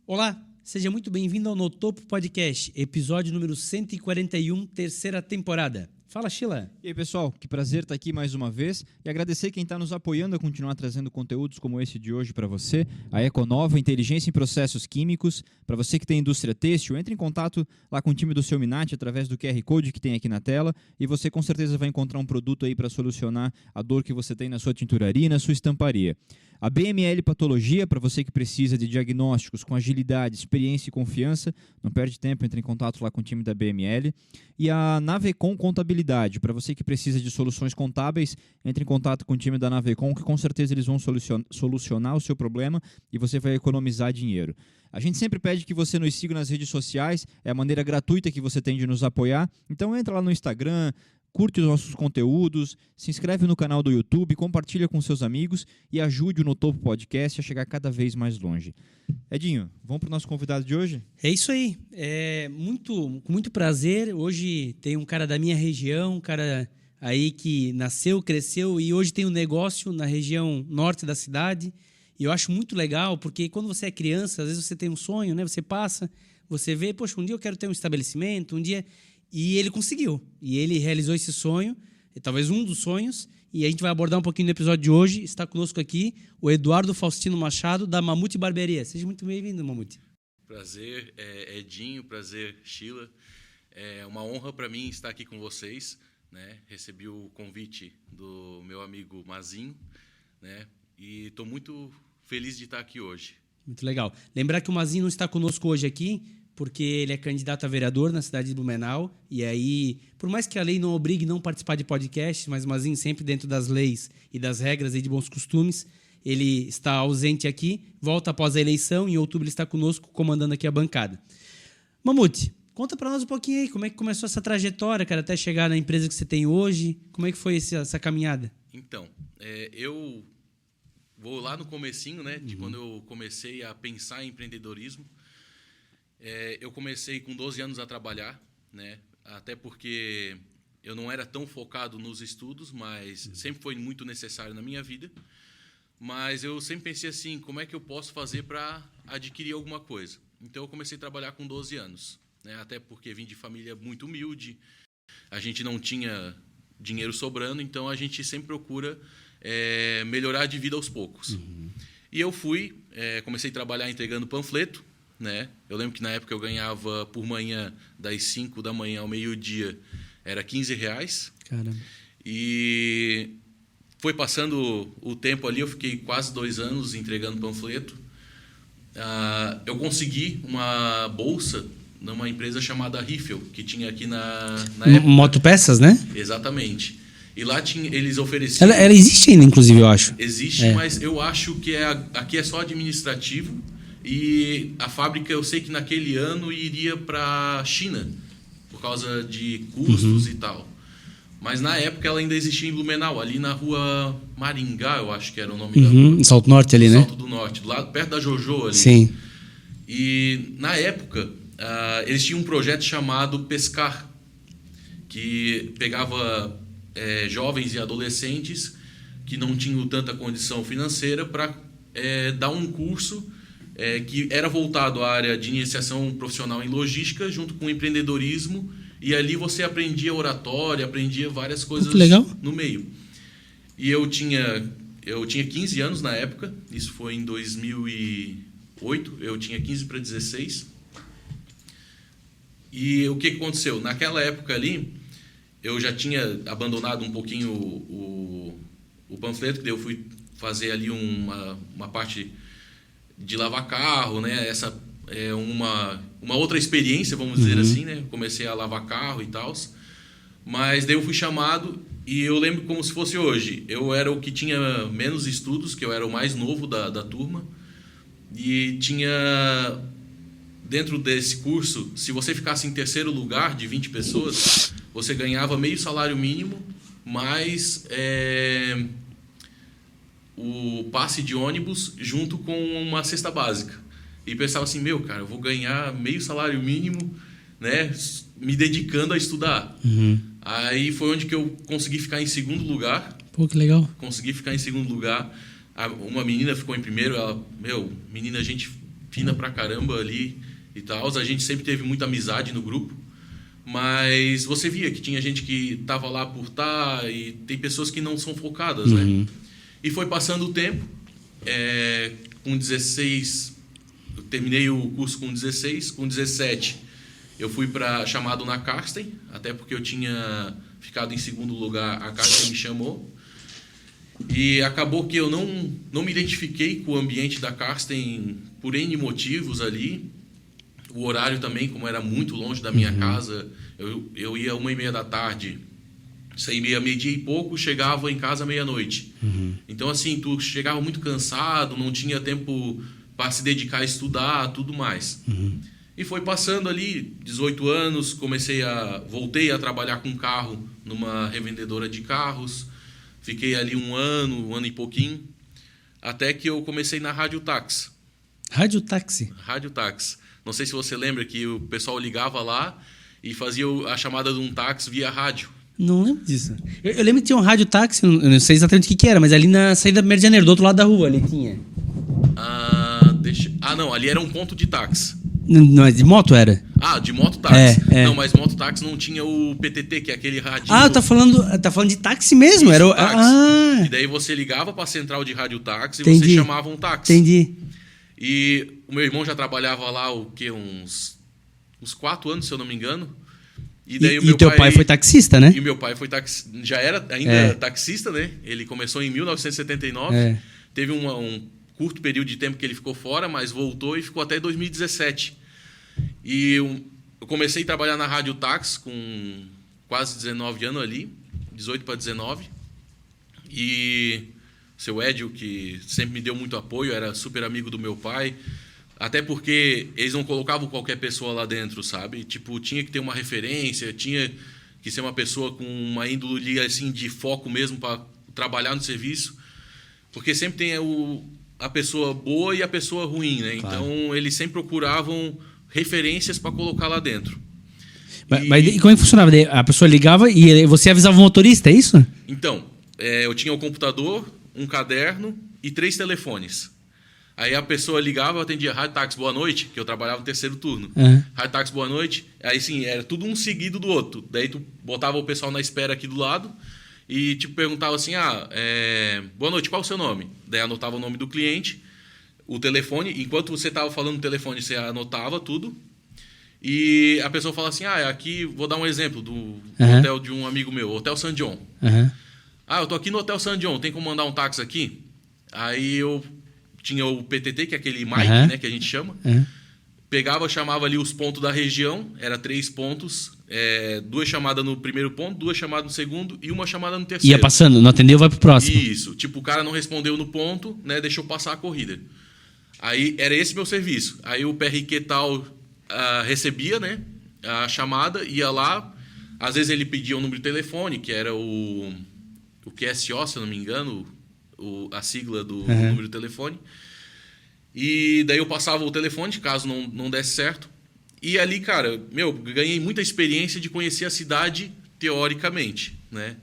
Olá, seja muito bem-vindo ao No Topo Podcast, episódio número 141, terceira temporada. Fala, Sheila. E aí, pessoal, que prazer estar aqui mais uma vez e agradecer quem está nos apoiando a continuar trazendo conteúdos como esse de hoje para você, a Econova, Inteligência em Processos Químicos. Para você que tem indústria têxtil, entre em contato lá com o time do seu Minati através do QR Code que tem aqui na tela e você com certeza vai encontrar um produto aí para solucionar a dor que você tem na sua tinturaria e na sua estamparia. A BML Patologia, para você que precisa de diagnósticos com agilidade, experiência e confiança, não perde tempo, entre em contato lá com o time da BML. E a Navecom Contabilidade, para você que precisa de soluções contábeis, entre em contato com o time da Navecom, que com certeza eles vão solucionar o seu problema e você vai economizar dinheiro. A gente sempre pede que você nos siga nas redes sociais, é a maneira gratuita que você tem de nos apoiar. Então entra lá no Instagram, curte os nossos conteúdos, se inscreve no canal do YouTube, compartilha com seus amigos e ajude o No Topo Podcast a chegar cada vez mais longe. Edinho, vamos para o nosso convidado de hoje? É isso aí, com muito prazer. Hoje tem um cara da minha região, um cara aí que nasceu, cresceu e hoje tem um negócio na região norte da cidade. E eu acho muito legal, porque quando você é criança, às vezes você tem um sonho, né? Você passa, você vê, poxa, um dia eu quero ter um estabelecimento, um dia... E ele conseguiu. E ele realizou esse sonho, talvez um dos sonhos. E a gente vai abordar um pouquinho no episódio de hoje. Está conosco aqui o Eduardo Faustino Machado, da Mamute Barbearia. Seja muito bem-vindo, Mamute. Prazer, Edinho. Prazer, Sheila. É uma honra para mim estar aqui com vocês, né? Recebi o convite do meu amigo Mazinho, né? E estou muito feliz de estar aqui hoje. Muito legal. Lembrar que o Mazinho não está conosco hoje aqui, porque ele é candidato a vereador na cidade de Blumenau, e aí, por mais que a lei não obrigue não participar de podcast, mas o Mazinho sempre dentro das leis e das regras e de bons costumes, ele está ausente aqui, volta após a eleição, em outubro ele está conosco, comandando aqui a bancada. Mamute, conta para nós um pouquinho aí, como é que começou essa trajetória, cara, até chegar na empresa que você tem hoje, como é que foi essa caminhada? Então, eu vou lá no comecinho, né, de quando eu comecei a pensar em empreendedorismo. Eu comecei com 12 anos a trabalhar, né? Até porque eu não era tão focado nos estudos, mas sempre foi muito necessário na minha vida. Mas eu sempre pensei assim, como é que eu posso fazer para adquirir alguma coisa? Então eu comecei a trabalhar com 12 anos, né? Até porque vim de família muito humilde, a gente não tinha dinheiro sobrando, então a gente sempre procura melhorar de vida aos poucos. E eu comecei a trabalhar entregando panfleto, né? Eu lembro que na época eu ganhava por manhã, das 5 da manhã ao meio-dia, era R$15. Caramba. E foi passando o tempo ali, eu fiquei quase 2 anos entregando panfleto. Eu consegui uma bolsa numa empresa chamada Riffel, que tinha aqui na época. Motopeças, né? Exatamente. E lá eles ofereciam... Ela existe ainda, inclusive, eu acho. Existe, mas eu acho que aqui é só administrativo. E a fábrica, eu sei que naquele ano iria para a China, por causa de custos e tal. Mas na época ela ainda existia em Blumenau, ali na rua Maringá, eu acho que era o nome da rua. Em Salto Norte ali, né? Salto do Norte, lá perto da Jojo ali. Sim. E na época, eles tinham um projeto chamado Pescar, que pegava jovens e adolescentes que não tinham tanta condição financeira para dar um curso que era voltado à área de iniciação profissional em logística, junto com empreendedorismo, e ali você aprendia oratória, aprendia várias coisas no meio. E eu tinha 15 anos na época, isso foi em 2008, eu tinha 15 para 16. E o que aconteceu? Naquela época ali, eu já tinha abandonado um pouquinho o panfleto, que daí eu fui fazer ali uma parte de lavar carro, né? Essa é uma outra experiência, vamos dizer assim, né? Comecei a lavar carro e tal. Mas daí eu fui chamado e eu lembro como se fosse hoje. Eu era o que tinha menos estudos, que eu era o mais novo da turma. E tinha... Dentro desse curso, se você ficasse em terceiro lugar de 20 pessoas, você ganhava meio salário mínimo, mais... o passe de ônibus junto com uma cesta básica. E pensava assim, cara, eu vou ganhar meio salário mínimo, né, me dedicando a estudar. Aí foi onde que eu consegui ficar em segundo lugar. Pô, que legal. Consegui ficar em segundo lugar. Uma menina ficou em primeiro, ela, menina, gente fina pra caramba ali e tal. A gente sempre teve muita amizade no grupo. Mas você via que tinha gente que tava lá por estar e tem pessoas que não são focadas, né? E foi passando o tempo. Com 16, eu terminei o curso com 16. Com 17, eu fui chamado na Karsten, até porque eu tinha ficado em segundo lugar, a Karsten me chamou. E acabou que eu não me identifiquei com o ambiente da Karsten por N motivos ali. O horário também, como era muito longe da minha casa, eu ia 1h30 da tarde, saía meio-dia e pouco, chegava em casa meia-noite. Então, assim, tu chegava muito cansado, não tinha tempo para se dedicar a estudar, tudo mais. E foi passando ali, 18 anos, voltei a trabalhar com carro numa revendedora de carros. Fiquei ali um ano e pouquinho, até que eu comecei na Rádio Táxi. Rádio Táxi? Rádio Táxi. Não sei se você lembra que o pessoal ligava lá e fazia a chamada de um táxi via rádio. Não lembro disso. Eu lembro que tinha um rádio táxi, eu não sei exatamente o que era, mas ali na saída do 1 de Janeiro, do outro lado da rua, ali tinha. Não, ali era um ponto de táxi. Não, de moto era? De moto táxi. É. Não, mas moto táxi não tinha o PTT, que é aquele radinho. Tá falando de táxi mesmo? Isso, era táxi. E daí você ligava para a central de rádio táxi e você chamava um táxi. Entendi. E o meu irmão já trabalhava lá, uns 4 anos, se eu não me engano. E daí o teu pai foi taxista, né? E meu pai foi já era ainda taxista, né? Ele começou em 1979. Teve um curto período de tempo que ele ficou fora, mas voltou e ficou até 2017. E eu comecei a trabalhar na Rádio Táxi com quase 19 anos ali, 18 para 19. E seu Edio, que sempre me deu muito apoio, era super amigo do meu pai. Até porque eles não colocavam qualquer pessoa lá dentro, sabe? Tipo, tinha que ter uma referência, tinha que ser uma pessoa com uma índole assim, de foco mesmo para trabalhar no serviço. Porque sempre tem a pessoa boa e a pessoa ruim, né? Claro. Então, eles sempre procuravam referências para colocar lá dentro. Mas como é que funcionava? A pessoa ligava e você avisava o motorista, é isso? Então, eu tinha um computador, um caderno e 3 telefones. Aí a pessoa ligava, eu atendia Rádio Táxi, boa noite, que eu trabalhava no terceiro turno. Rádio Táxi, boa noite. Aí sim, era tudo um seguido do outro. Daí tu botava o pessoal na espera aqui do lado e tipo perguntava assim, boa noite, qual é o seu nome? Daí anotava o nome do cliente, o telefone. Enquanto você estava falando no telefone, você anotava tudo. E a pessoa fala assim, aqui, vou dar um exemplo do hotel de um amigo meu, Hotel San John. Eu tô aqui no Hotel San John, tem como mandar um táxi aqui? Aí eu tinha o PTT, que é aquele mic, né, que a gente chama. Pegava, chamava ali os pontos da região, era 3 pontos, 2 chamadas no primeiro ponto, 2 chamadas no segundo e 1 chamada no terceiro. Ia passando, não atendeu, vai pro próximo. Isso, tipo, o cara não respondeu no ponto, né, deixou passar a corrida. Aí era esse meu serviço. Aí o PRQ tal recebia, né, a chamada, ia lá, às vezes ele pedia um número de telefone, que era o QSO, se eu não me engano, a sigla do número de telefone. E daí eu passava o telefone, caso não desse certo. E ali, cara, ganhei muita experiência de conhecer a cidade teoricamente, né?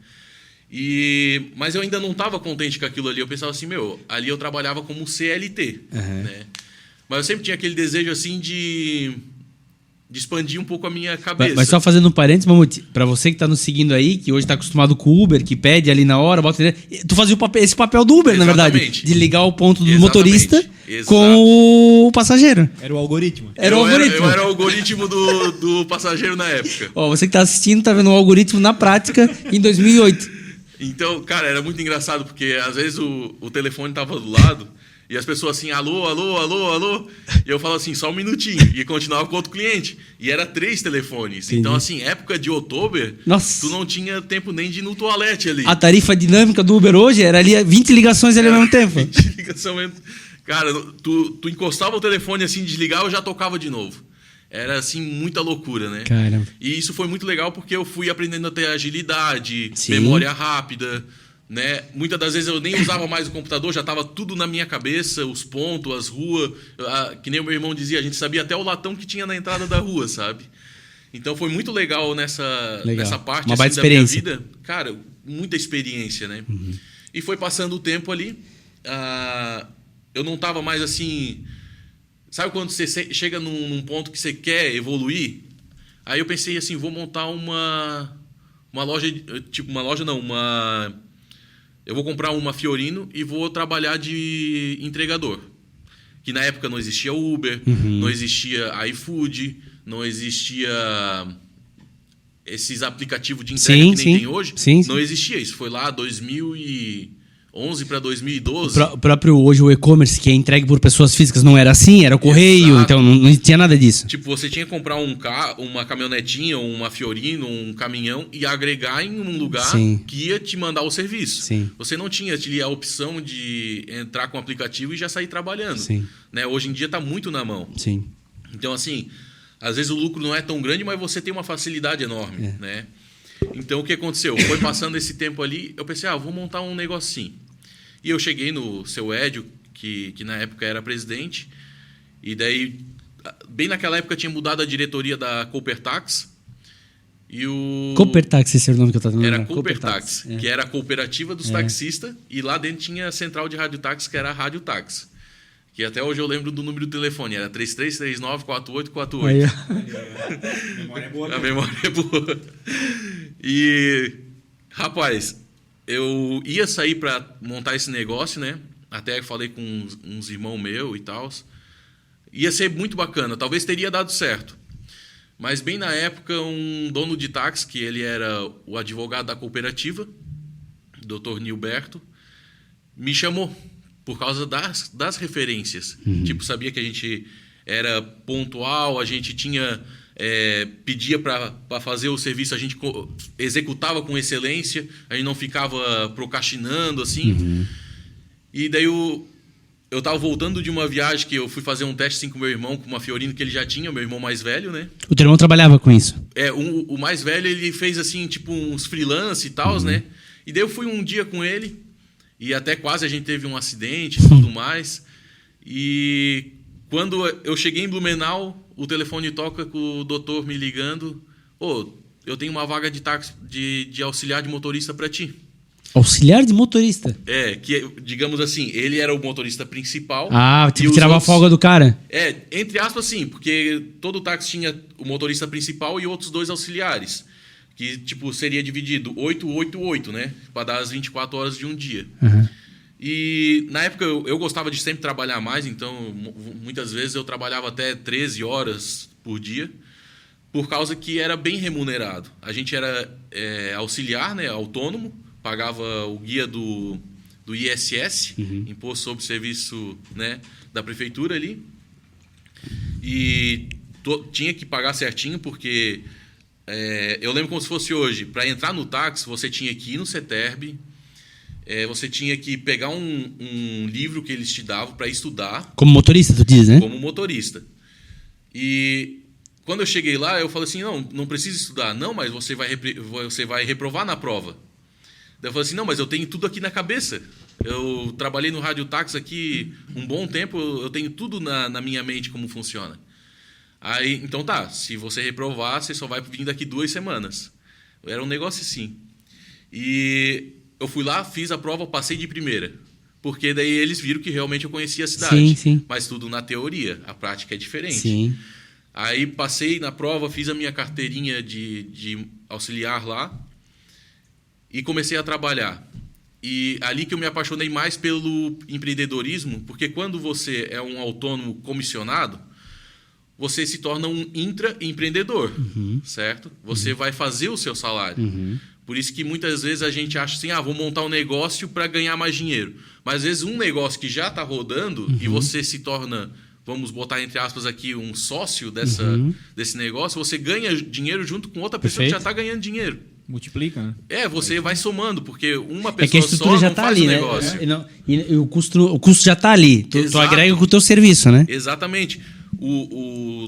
Mas eu ainda não estava contente com aquilo ali. Eu pensava assim, ali eu trabalhava como CLT, né? Mas eu sempre tinha aquele desejo assim de expandir um pouco a minha cabeça. Mas só fazendo um parênteses, Mamute, pra você que tá nos seguindo aí, que hoje tá acostumado com o Uber, que pede ali na hora, bota... Tu fazia esse papel do Uber, Exatamente. na verdade. De ligar o ponto do motorista com o passageiro. Era o algoritmo. Eu era o algoritmo do passageiro na época. Você que tá assistindo, tá vendo o algoritmo na prática em 2008. Então, cara, era muito engraçado, porque às vezes o telefone tava do lado... E as pessoas assim, alô, alô, alô, alô. E eu falo assim, só um minutinho. E continuava com outro cliente. E era 3 telefones. Entendi. Então, assim, época de outubro, tu não tinha tempo nem de ir no toalete ali. A tarifa dinâmica do Uber hoje era ali 20 ligações ali ao mesmo tempo. 20 ligações. Cara, tu encostava o telefone assim, desligava e já tocava de novo. Era, assim, muita loucura, né? Caramba. E isso foi muito legal porque eu fui aprendendo a ter agilidade, memória rápida... Né? Muitas das vezes eu nem usava mais o computador, já estava tudo na minha cabeça, os pontos, as ruas, que nem o meu irmão dizia, a gente sabia até o latão que tinha na entrada da rua, sabe? Então foi muito legal nessa parte assim, da minha vida. Cara, muita experiência, né? E foi passando o tempo ali, eu não estava mais assim Sabe quando você chega num ponto que você quer evoluir? Aí eu pensei assim, vou montar uma loja, tipo, uma loja não, eu vou comprar uma Fiorino e vou trabalhar de entregador. Que na época não existia Uber, não existia iFood, não existia esses aplicativos de entrega que nem tem hoje. Não existia. Isso foi lá 2011 para 2012. O próprio hoje o e-commerce que é entregue por pessoas físicas não era assim, era o correio, Exato. então não tinha nada disso. Tipo, você tinha que comprar um carro, uma caminhonetinha, uma Fiorino, um caminhão e agregar em um lugar que ia te mandar o serviço. Sim. Você não tinha a opção de entrar com o aplicativo e já sair trabalhando. Sim. Né? Hoje em dia está muito na mão. Sim. Então, assim, às vezes o lucro não é tão grande, mas você tem uma facilidade enorme. Né? Então, o que aconteceu? Foi passando esse tempo ali, eu pensei, vou montar um negocinho. E eu cheguei no seu Edio, que na época era presidente, e daí, bem naquela época, tinha mudado a diretoria da Coopertax. E o... Coopertax, esse é o nome que eu estava falando. Era Coopertax, que era a cooperativa dos taxistas, e lá dentro tinha a central de radiotáxi, que era a Radiotáxi. Que até hoje eu lembro do número do telefone, era 3339-4848. A memória é boa. A memória é boa. E, rapaz, eu ia sair para montar esse negócio, né? Até falei com uns irmãos meus e tal. Ia ser muito bacana, talvez teria dado certo. Mas bem na época, um dono de táxi, que ele era o advogado da cooperativa, Dr. Nilberto, me chamou por causa das referências. Tipo, sabia que a gente era pontual, a gente tinha... pedia para fazer o serviço, a gente executava com excelência, a gente não ficava procrastinando, assim. E daí eu estava voltando de uma viagem que eu fui fazer um teste assim, com meu irmão, com uma Fiorino que ele já tinha, meu irmão mais velho, né? O teu irmão trabalhava com isso? O mais velho, ele fez assim, tipo uns freelance e tal, né? E daí eu fui um dia com ele, e até quase a gente teve um acidente e tudo mais. E quando eu cheguei em Blumenau, o telefone toca com o doutor me ligando. Eu tenho uma vaga de táxi, de auxiliar de motorista para ti. Auxiliar de motorista? Que, digamos assim, ele era o motorista principal. Tipo, tirava a folga do cara? Entre aspas, sim, porque todo táxi tinha o motorista principal e outros 2 auxiliares. Que, tipo, seria dividido 8-8-8, né? Para dar as 24 horas de um dia. E na época eu gostava de sempre trabalhar mais, então muitas vezes eu trabalhava até 13 horas por dia, por causa que era bem remunerado. A gente era auxiliar, né, autônomo, pagava o guia do ISS, Imposto sobre Serviço, né, da prefeitura ali, e tinha que pagar certinho, porque eu lembro como se fosse hoje, para entrar no táxi você tinha que ir no CETERB, você tinha que pegar um livro que eles te davam para estudar. Como motorista, tu diz, né? Como motorista. E quando eu cheguei lá, eu falei assim, não precisa estudar. Não, mas você vai reprovar na prova. Daí eu falei assim, não, mas eu tenho tudo aqui na cabeça. Eu trabalhei no radiotáxi aqui um bom tempo, eu tenho tudo na minha mente como funciona. Aí, então tá, se você reprovar, você só vai vir daqui 2 semanas. Era um negócio assim. E... eu fui lá, fiz a prova, passei de primeira. Porque daí eles viram que realmente eu conhecia a cidade. Sim. Mas tudo na teoria. A prática é diferente. Sim. Aí passei na prova, fiz a minha carteirinha de auxiliar lá. E comecei a trabalhar. E ali que eu me apaixonei mais pelo empreendedorismo. Porque quando você é um autônomo comissionado, você se torna um intraempreendedor. Certo? Você vai fazer o seu salário. Por isso que muitas vezes a gente acha assim, vou montar um negócio para ganhar mais dinheiro. Mas às vezes um negócio que já está rodando e você se torna, vamos botar entre aspas aqui, um sócio desse negócio, você ganha dinheiro junto com outra pessoa que já está ganhando dinheiro. Multiplica, né? Você vai somando, porque uma pessoa que a estrutura só já não tá faz ali, o né? negócio. E o custo já está ali. Tu agrega com o teu serviço, né? Exatamente.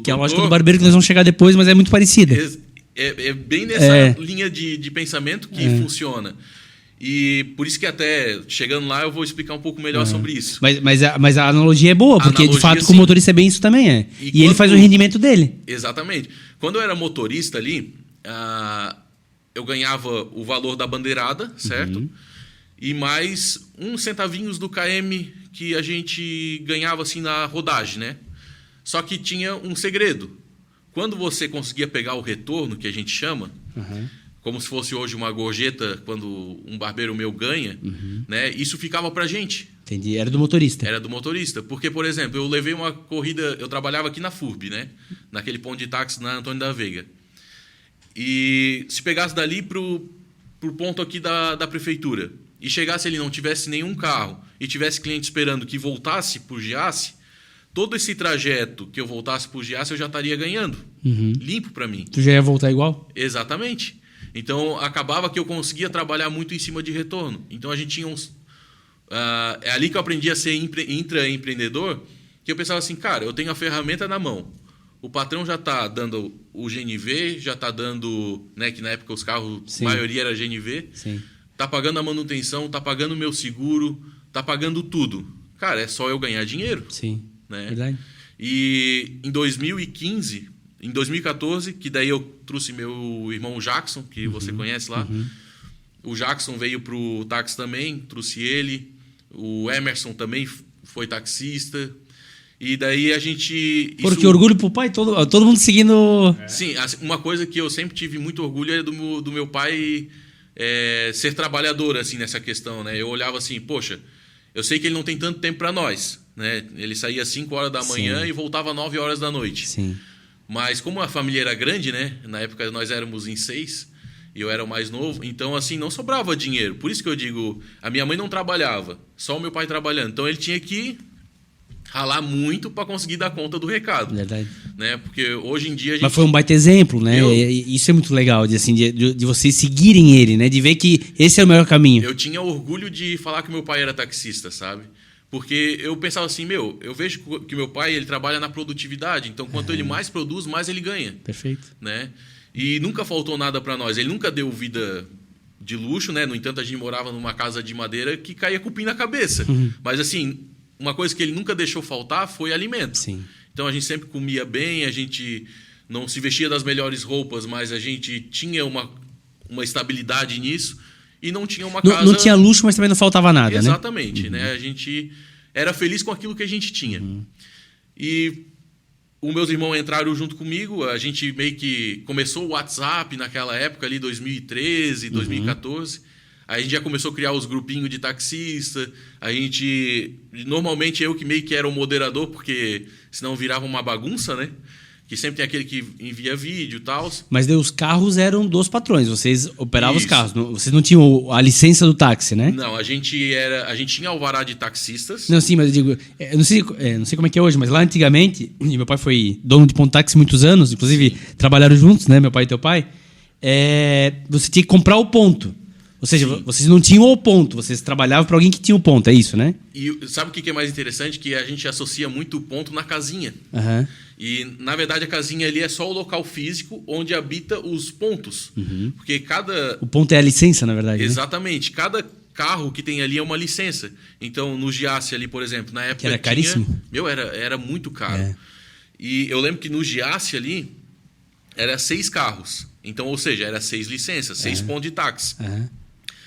Que é a lógica do barbeiro que nós vamos chegar depois, mas é muito parecida. É bem nessa linha de pensamento que funciona. E por isso que até, chegando lá, eu vou explicar um pouco melhor sobre isso. Mas a analogia é boa, porque de fato com o motorista é bem isso também. E ele faz o rendimento dele. Exatamente. Quando eu era motorista ali, eu ganhava o valor da bandeirada, certo? E mais uns centavinhos do KM que a gente ganhava assim na rodagem, né? Só que tinha um segredo. Quando você conseguia pegar o retorno, que a gente chama, como se fosse hoje uma gorjeta, quando um barbeiro meu ganha, né? Isso ficava pra gente. Entendi. Era do motorista. Era do motorista. Porque, por exemplo, eu levei uma corrida... Eu trabalhava aqui na FURB, né? Naquele ponto de táxi na Antônio da Veiga. E se pegasse dali pro ponto aqui da prefeitura e chegasse ali, não tivesse nenhum carro e tivesse cliente esperando que voltasse pro Giasse, todo esse trajeto que eu voltasse pro Giasse eu já estaria ganhando. Limpo para mim. Tu já ia voltar igual? Exatamente. Então, acabava que eu conseguia trabalhar muito em cima de retorno. Então, a gente tinha uns... é ali que eu aprendi a ser intraempreendedor, que eu pensava assim, cara, eu tenho a ferramenta na mão. O patrão já está dando o GNV, já está dando... Né, que na época os carros, a maioria era GNV. Está pagando a manutenção, está pagando o meu seguro, está pagando tudo. Cara, é só eu ganhar dinheiro. Sim, né? Verdade. E em 2015... Em 2014, que daí eu trouxe meu irmão Jackson, que você conhece lá. O Jackson veio para o táxi também, trouxe ele. O Emerson também foi taxista. E daí a gente... Porque orgulho pro pai, todo mundo seguindo... Sim, uma coisa que eu sempre tive muito orgulho é do meu pai ser trabalhador assim, nessa questão. Né? Eu olhava assim, poxa, eu sei que ele não tem tanto tempo para nós. Né? Ele saía às 5 horas da manhã e voltava às 9 horas da noite. Sim. Mas como a família era grande, né? Na época nós éramos em 6 e eu era o mais novo, então assim não sobrava dinheiro. Por isso que eu digo, a minha mãe não trabalhava, só o meu pai trabalhando. Então ele tinha que ralar muito para conseguir dar conta do recado. Verdade. Né? Porque hoje em dia a gente... Mas foi um baita exemplo, né? Isso é muito legal, de vocês seguirem ele, né? De ver que esse é o melhor caminho. Eu tinha orgulho de falar que meu pai era taxista, sabe? Porque eu pensava assim, eu vejo que meu pai ele trabalha na produtividade, então quanto ele mais produz, mais ele ganha. Perfeito. Né? E nunca faltou nada para nós. Ele nunca deu vida de luxo, né? No entanto, a gente morava numa casa de madeira que caía cupim na cabeça. Mas assim, uma coisa que ele nunca deixou faltar foi alimento. Sim. Então a gente sempre comia bem, a gente não se vestia das melhores roupas, mas a gente tinha uma estabilidade nisso. E não tinha uma casa... Não tinha luxo, mas também não faltava nada, Exatamente, né? A gente era feliz com aquilo que a gente tinha. E os meus irmãos entraram junto comigo, a gente meio que começou o WhatsApp naquela época ali, 2013, 2014. Aí a gente já começou a criar os grupinhos de taxista. Normalmente eu que meio que era o moderador, porque senão virava uma bagunça, né? Que sempre tem aquele que envia vídeo e tal. Mas daí os carros eram dos patrões, vocês operavam os carros. Vocês não tinham a licença do táxi, né? Não, a gente tinha alvará de taxistas. Não, sim, mas eu digo, eu não sei como é que é hoje, mas lá antigamente, e meu pai foi dono de ponto de táxi muitos anos, inclusive trabalharam juntos, né, meu pai e teu pai, você tinha que comprar o ponto. Ou seja, vocês não tinham o ponto, vocês trabalhavam para alguém que tinha o ponto, é isso, né? E sabe o que é mais interessante? Que a gente associa muito o ponto na casinha. E, na verdade, a casinha ali é só o local físico onde habita os pontos. Porque cada... O ponto é a licença, na verdade. Exatamente. Né? Cada carro que tem ali é uma licença. Então, no Giasse ali, por exemplo, na época... Que era caríssimo? Era muito caro. E eu lembro que no Giasse ali, era 6 carros. Então, ou seja, era 6 licenças, 6 pontos de táxi.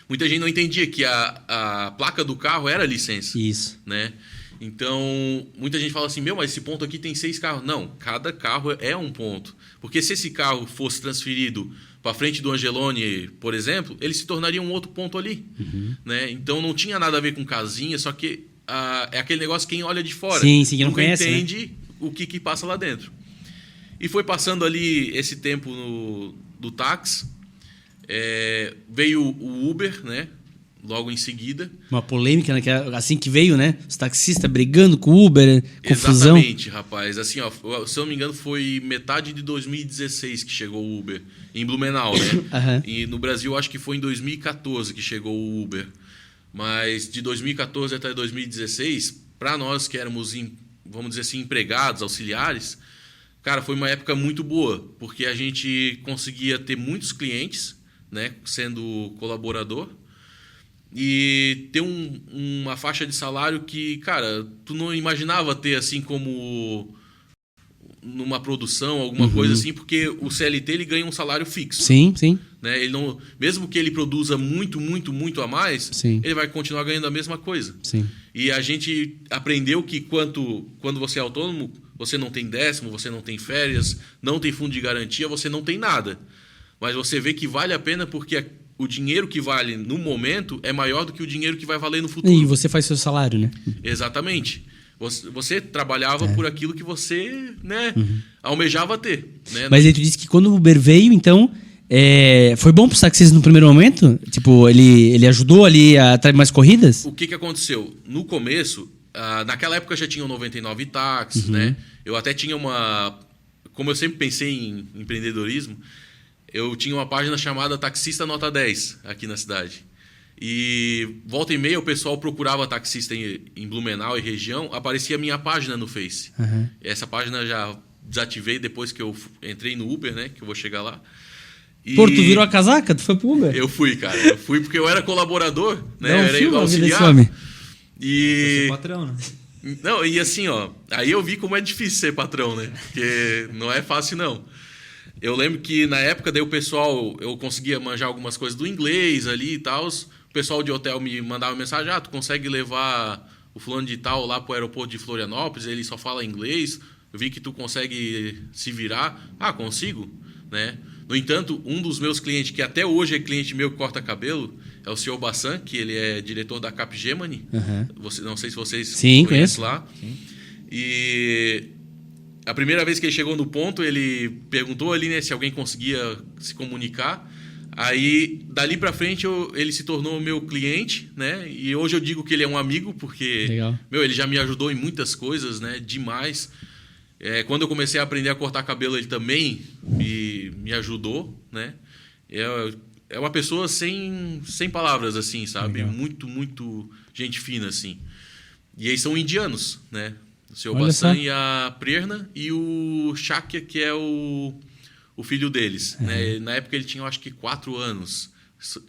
Muita gente não entendia que a placa do carro era licença. Isso. Né? Então, muita gente fala assim, mas esse ponto aqui tem 6 carros. Não, cada carro é um ponto. Porque se esse carro fosse transferido para frente do Angeloni, por exemplo, ele se tornaria um outro ponto ali. Né? Então, não tinha nada a ver com casinha, só que é aquele negócio quem olha de fora. Sim, que não conhece, entende, né? O que passa lá dentro. E foi passando ali esse tempo do táxi. Veio o Uber, né? Logo em seguida. Uma polêmica, né? Assim que veio, né? Os taxistas brigando com o Uber, confusão. Exatamente, rapaz. Assim, ó, se eu não me engano, foi metade de 2016 que chegou o Uber. Em Blumenau, né? E no Brasil, acho que foi em 2014 que chegou o Uber. Mas de 2014 até 2016, para nós que éramos, vamos dizer assim, empregados, auxiliares, cara, foi uma época muito boa. Porque a gente conseguia ter muitos clientes, né? Sendo colaborador. E ter uma faixa de salário que, cara, tu não imaginava ter assim como numa produção, alguma coisa assim, porque o CLT ele ganha um salário fixo. Sim, sim. Né? Ele não, mesmo que ele produza muito, muito, muito a mais, ele vai continuar ganhando a mesma coisa. Sim. E a gente aprendeu que quando você é autônomo, você não tem décimo, você não tem férias, não tem fundo de garantia, você não tem nada. Mas você vê que vale a pena porque o dinheiro que vale no momento é maior do que o dinheiro que vai valer no futuro. E você faz seu salário, né? Exatamente. Você trabalhava por aquilo que você, né, almejava ter. Né? Mas aí tu disse que quando o Uber veio, então, foi bom pro taxista no primeiro momento? Tipo, ele ajudou ali a atrair mais corridas? O que aconteceu? No começo, naquela época já tinham 99 táxis, né? Eu até tinha uma... Como eu sempre pensei em empreendedorismo, eu tinha uma página chamada Taxista Nota 10 aqui na cidade. E volta e meia o pessoal procurava taxista em Blumenau e região, aparecia a minha página no Face. Essa página já desativei depois que eu entrei no Uber, né? Que eu vou chegar lá. Pô, tu virou a casaca? Tu foi pro Uber? Eu fui, cara. Eu fui porque eu era colaborador, né? Eu era auxiliar. E... Você é patrão, né? Não, e assim, ó, aí eu vi como é difícil ser patrão, né? Porque não é fácil, não. Eu lembro que na época daí o pessoal, eu conseguia manjar algumas coisas do inglês ali e tal. O pessoal de hotel me mandava mensagem: tu consegue levar o fulano de tal lá pro aeroporto de Florianópolis, ele só fala inglês, eu vi que tu consegue se virar. Consigo, né? No entanto, um dos meus clientes, que até hoje é cliente meu que corta cabelo, é o senhor Bassan, que ele é diretor da Capgemini. Não sei se vocês conhecem lá. Sim. E a primeira vez que ele chegou no ponto, ele perguntou ali, né, se alguém conseguia se comunicar. Aí, dali pra frente, ele se tornou meu cliente, né? E hoje eu digo que ele é um amigo, porque ele já me ajudou em muitas coisas, né? Demais. Quando eu comecei a aprender a cortar cabelo, ele também me ajudou, né? É uma pessoa sem palavras, assim, sabe? Legal. Muito, muito gente fina, assim. E eles são indianos, né? O seu Bassan e a Prerna, e o Shakya, que é o filho deles. Né? Na época ele tinha, acho que, 4 anos.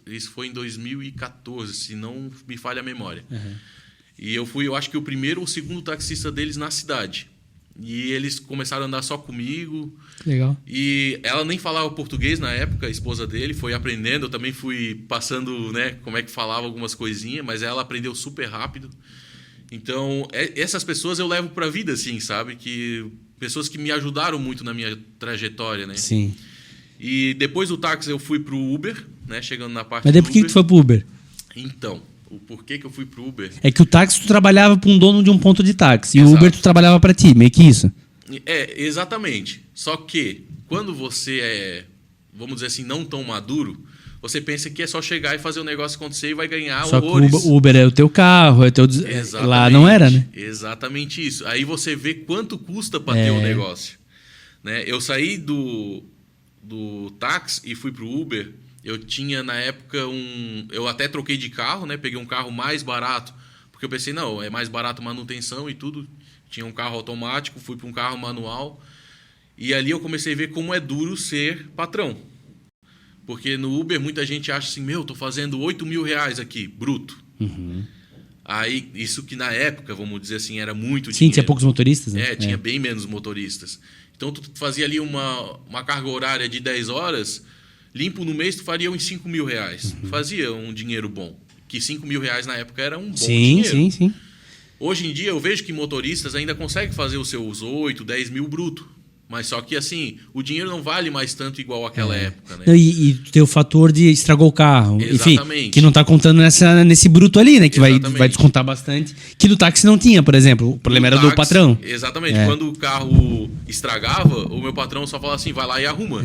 Isso foi em 2014, se não me falha a memória. E eu fui, eu acho que o primeiro ou segundo taxista deles na cidade. E eles começaram a andar só comigo. Legal. E ela nem falava português na época, a esposa dele, foi aprendendo. Eu também fui passando, né, como é que falava algumas coisinhas, mas ela aprendeu super rápido. Então, essas pessoas eu levo para a vida, assim, sabe? Pessoas que me ajudaram muito na minha trajetória, né? Sim. E depois do táxi eu fui pro Uber, né? Chegando na parte do Uber. Mas daí por que tu foi pro Uber? Então, o porquê que eu fui pro Uber... É que o táxi tu trabalhava para um dono de um ponto de táxi. Exato. E o Uber tu trabalhava para ti, meio que isso. Exatamente. Só que quando você é, vamos dizer assim, não tão maduro, você pensa que é só chegar e fazer o negócio acontecer e vai ganhar horrores. Só que o Uber é o teu carro, é teu... Exatamente. Lá não era, né? Exatamente isso. Aí você vê quanto custa para ter o negócio. Né? Eu saí do táxi e fui pro Uber. Eu tinha, na época, eu até troquei de carro, né? Peguei um carro mais barato, porque eu pensei, não, é mais barato manutenção e tudo. Tinha um carro automático, fui para um carro manual. E ali eu comecei a ver como é duro ser patrão. Porque no Uber muita gente acha assim, tô fazendo 8 mil reais aqui, bruto. Aí, isso que na época, vamos dizer assim, era muito dinheiro. Sim, tinha poucos motoristas, né? Tinha bem menos motoristas. Então, tu fazia ali uma carga horária de 10 horas, limpo no mês, tu faria uns 5 mil reais. Fazia um dinheiro bom. Que 5 mil reais na época era um bom dinheiro. Sim. Hoje em dia, eu vejo que motoristas ainda conseguem fazer os seus 8, 10 mil bruto. Mas só que, assim, o dinheiro não vale mais tanto igual àquela época, né? E tem o fator de estragou o carro. Exatamente. Enfim, que não está contando nesse bruto ali, né? Que vai descontar bastante. Que do táxi não tinha, por exemplo. O problema era do patrão. Exatamente. Quando o carro estragava, o meu patrão só falava assim, vai lá e arruma.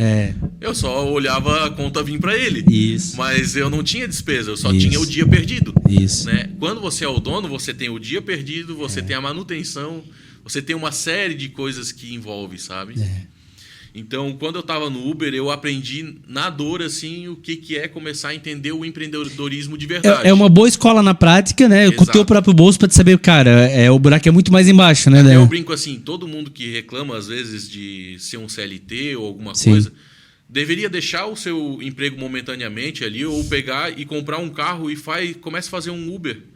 Eu só olhava a conta vir para ele. Isso. Mas eu não tinha despesa, eu só tinha o dia perdido. Isso. Né? Quando você é o dono, você tem o dia perdido, você tem a manutenção... Você tem uma série de coisas que envolve, sabe? Então, quando eu estava no Uber, eu aprendi na dor, assim, o que é começar a entender o empreendedorismo de verdade. É uma boa escola na prática, né? Exato. Com o teu próprio bolso para te saber, cara, o buraco é muito mais embaixo, né? Eu brinco assim, todo mundo que reclama, às vezes, de ser um CLT ou alguma coisa, deveria deixar o seu emprego momentaneamente ali ou pegar e comprar um carro e começa a fazer um Uber.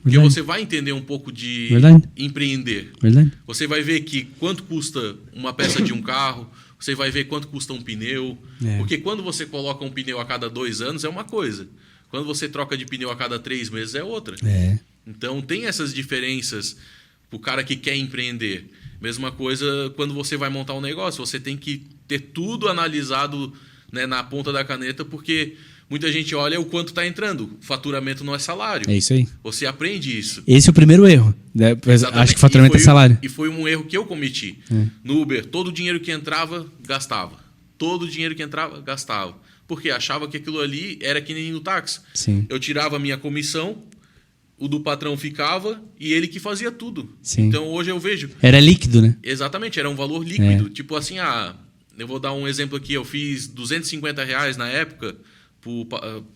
Porque você vai entender um pouco de empreender. Você vai ver que quanto custa uma peça de um carro, você vai ver quanto custa um pneu. Porque quando você coloca um pneu a cada 2 anos é uma coisa. Quando você troca de pneu a cada 3 meses é outra. Então tem essas diferenças para o cara que quer empreender. Mesma coisa quando você vai montar um negócio. Você tem que ter tudo analisado, né, na ponta da caneta, porque muita gente olha o quanto está entrando. Faturamento não é salário. É isso aí. Você aprende isso. Esse é o primeiro erro. Né? Acho que faturamento é salário. E foi um erro que eu cometi. No Uber, todo o dinheiro que entrava, gastava. Todo o dinheiro que entrava, gastava. Porque achava que aquilo ali era que nem no táxi. Sim. Eu tirava a minha comissão, o do patrão ficava e ele que fazia tudo. Sim. Então hoje eu vejo... Era líquido, né? Exatamente, era um valor líquido. Tipo assim, eu vou dar um exemplo aqui. Eu fiz R$250 na época,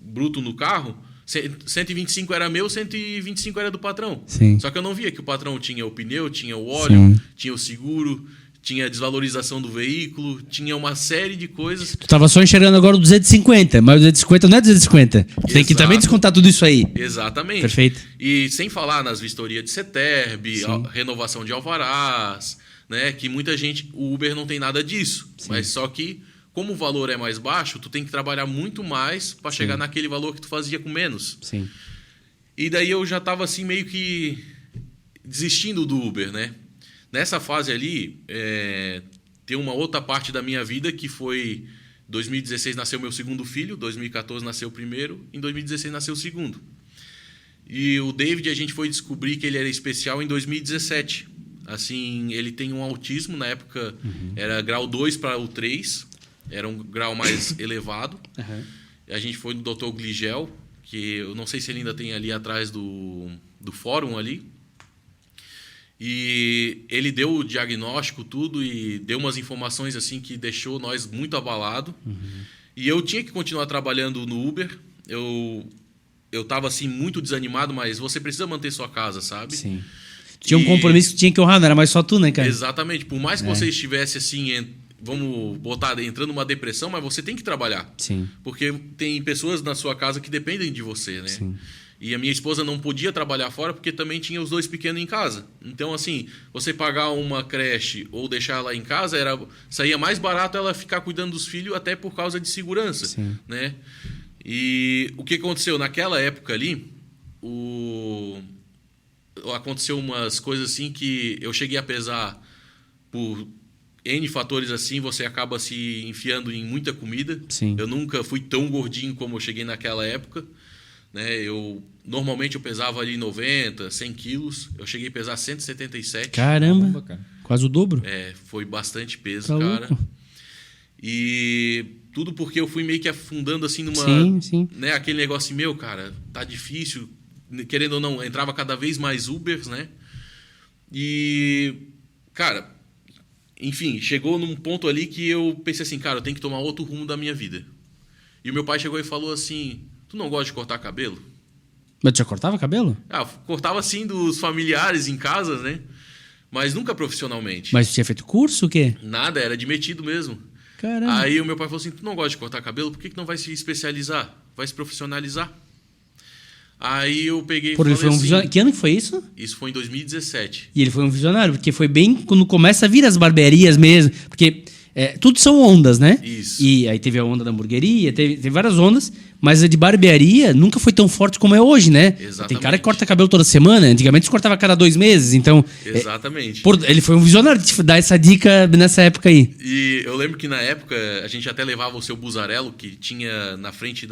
bruto no carro. 125 era meu, 125 era do patrão. Sim. Só que eu não via que o patrão tinha o pneu, tinha o óleo, tinha o seguro, tinha a desvalorização do veículo, tinha uma série de coisas. Tu tava só enxergando agora o 250, mas o 250 não é 250. Tu tem que também descontar tudo isso aí. Exatamente. Perfeito. E sem falar nas vistorias de CETERB, renovação de alvarás, né? Que muita gente... O Uber não tem nada disso. Sim. Mas só que, como o valor é mais baixo, tu tem que trabalhar muito mais para chegar naquele valor que tu fazia com menos. Sim. E daí eu já tava assim meio que desistindo do Uber, né? Nessa fase ali, tem uma outra parte da minha vida que foi... 2016 nasceu meu segundo filho, 2014 nasceu o primeiro, em 2016 nasceu o segundo. E o David, a gente foi descobrir que ele era especial em 2017. Assim, ele tem um autismo, na época era grau 2 para o 3, era um grau mais elevado. A gente foi no Dr. Gligel, que eu não sei se ele ainda tem ali atrás do fórum ali. E ele deu o diagnóstico, tudo, e deu umas informações assim que deixou nós muito abalados. E eu tinha que continuar trabalhando no Uber. Eu estava assim, muito desanimado, mas você precisa manter sua casa, sabe? Sim. Tinha um compromisso que tinha que honrar, não era mais só tu, né, cara? Exatamente. Por mais que você estivesse assim, vamos botar, entrando numa depressão, mas você tem que trabalhar. Sim. Porque tem pessoas na sua casa que dependem de você, né? Sim. E a minha esposa não podia trabalhar fora porque também tinha os 2 pequenos em casa. Então, assim, você pagar uma creche ou deixar ela em casa, saía mais barato ela ficar cuidando dos filhos até por causa de segurança. Sim. Né? E o que aconteceu? Naquela época ali, aconteceu umas coisas assim que eu cheguei a pesar por N fatores assim, você acaba se enfiando em muita comida. Sim. Eu nunca fui tão gordinho como eu cheguei naquela época. Né? Normalmente eu pesava ali 90, 100 quilos. Eu cheguei a pesar 177. Caramba, cara. Quase o dobro. Foi bastante peso, Tá cara. louco. E tudo porque eu fui meio que afundando assim numa... Sim. Né? Aquele negócio meu, cara, tá difícil. Querendo ou não, entrava cada vez mais Ubers, né? E, cara, enfim, chegou num ponto ali que eu pensei assim, cara, eu tenho que tomar outro rumo da minha vida. E o meu pai chegou e falou assim... Tu não gosta de cortar cabelo? Mas tu já cortava cabelo? Cortava assim dos familiares em casa, né? Mas nunca profissionalmente. Mas tu tinha feito curso o quê? Nada, era de metido mesmo. Caramba. Aí o meu pai falou assim, tu não gosta de cortar cabelo? Por que não vai se especializar? Vai se profissionalizar? Aí eu peguei e falei assim... Que ano que foi isso? Isso foi em 2017. E ele foi um visionário, porque foi bem quando começa a vir as barbearias mesmo. Porque tudo são ondas, né? Isso. E aí teve a onda da hamburgueria, teve várias ondas, mas a de barbearia nunca foi tão forte como é hoje, né? Exatamente. Tem cara que corta cabelo toda semana, antigamente se cortava a cada 2 meses, então... Exatamente. Ele foi um visionário de dar essa dica nessa época aí. E eu lembro que na época a gente até levava o seu Buzarello, que tinha na frente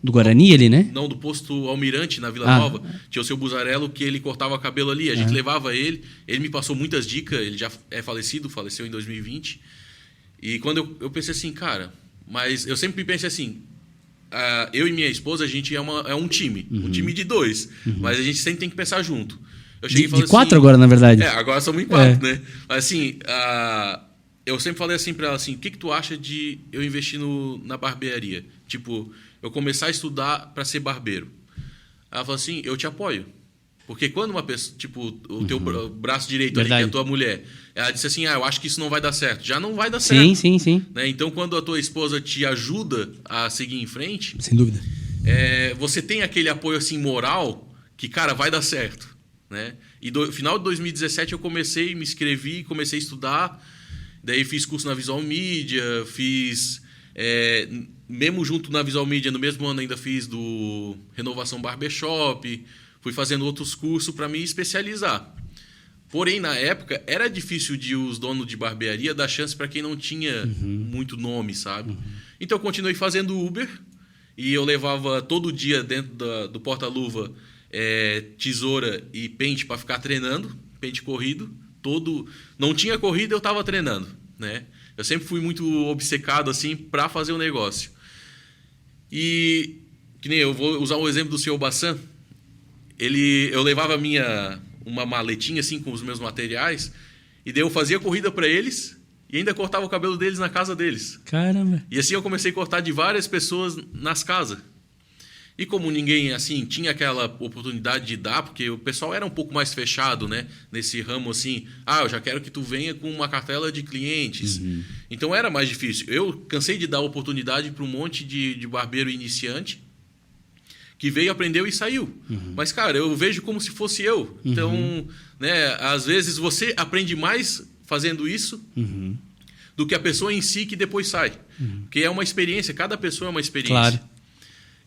Do Guarani ali, né? Não, do posto Almirante, na Vila Nova. Tinha o seu Buzarello, que ele cortava cabelo ali. A gente levava ele. Ele me passou muitas dicas. Ele já é falecido, faleceu em 2020. E quando eu pensei assim, cara... Mas eu sempre pensei assim... eu e minha esposa, a gente é um time. Um time de 2. Mas a gente sempre tem que pensar junto. Eu cheguei e falei de 4 assim, agora, na verdade. Agora somos em 4, né? Mas assim... eu sempre falei assim pra ela assim... O que tu acha de eu investir na barbearia? Tipo... Eu começar a estudar para ser barbeiro. Ela falou assim, eu te apoio. Porque quando uma pessoa, tipo, o teu braço direito ali, que é a tua mulher, ela disse assim, eu acho que isso não vai dar certo. Já não vai dar certo. Sim. Né? Então, quando a tua esposa te ajuda a seguir em frente... Sem dúvida. Você tem aquele apoio, assim, moral, que, cara, vai dar certo. Né? E no final de 2017 eu me inscrevi, comecei a estudar. Daí fiz curso na Visual Media, fiz... mesmo junto na Visual Media, no mesmo ano ainda fiz do Renovação Barbershop, fui fazendo outros cursos para me especializar. Porém, na época, era difícil de os donos de barbearia dar chance para quem não tinha muito nome, sabe? Então, eu continuei fazendo Uber e eu levava todo dia dentro do porta-luva tesoura e pente para ficar treinando, pente corrido. Não tinha corrida, eu estava treinando, né? Eu sempre fui muito obcecado assim para fazer o negócio. E, que nem eu vou usar o exemplo do senhor Bassan, eu levava uma maletinha assim com os meus materiais e daí eu fazia corrida para eles e ainda cortava o cabelo deles na casa deles. Caramba! E assim eu comecei a cortar de várias pessoas nas casas. E como ninguém assim tinha aquela oportunidade de dar, porque o pessoal era um pouco mais fechado, né, nesse ramo assim, eu já quero que tu venha com uma cartela de clientes. Então era mais difícil. Eu cansei de dar oportunidade para um monte de barbeiro iniciante que veio, aprendeu e saiu. Mas, cara, eu vejo como se fosse eu. Então, né, às vezes você aprende mais fazendo isso do que a pessoa em si que depois sai. Porque é uma experiência, cada pessoa é uma experiência. Claro.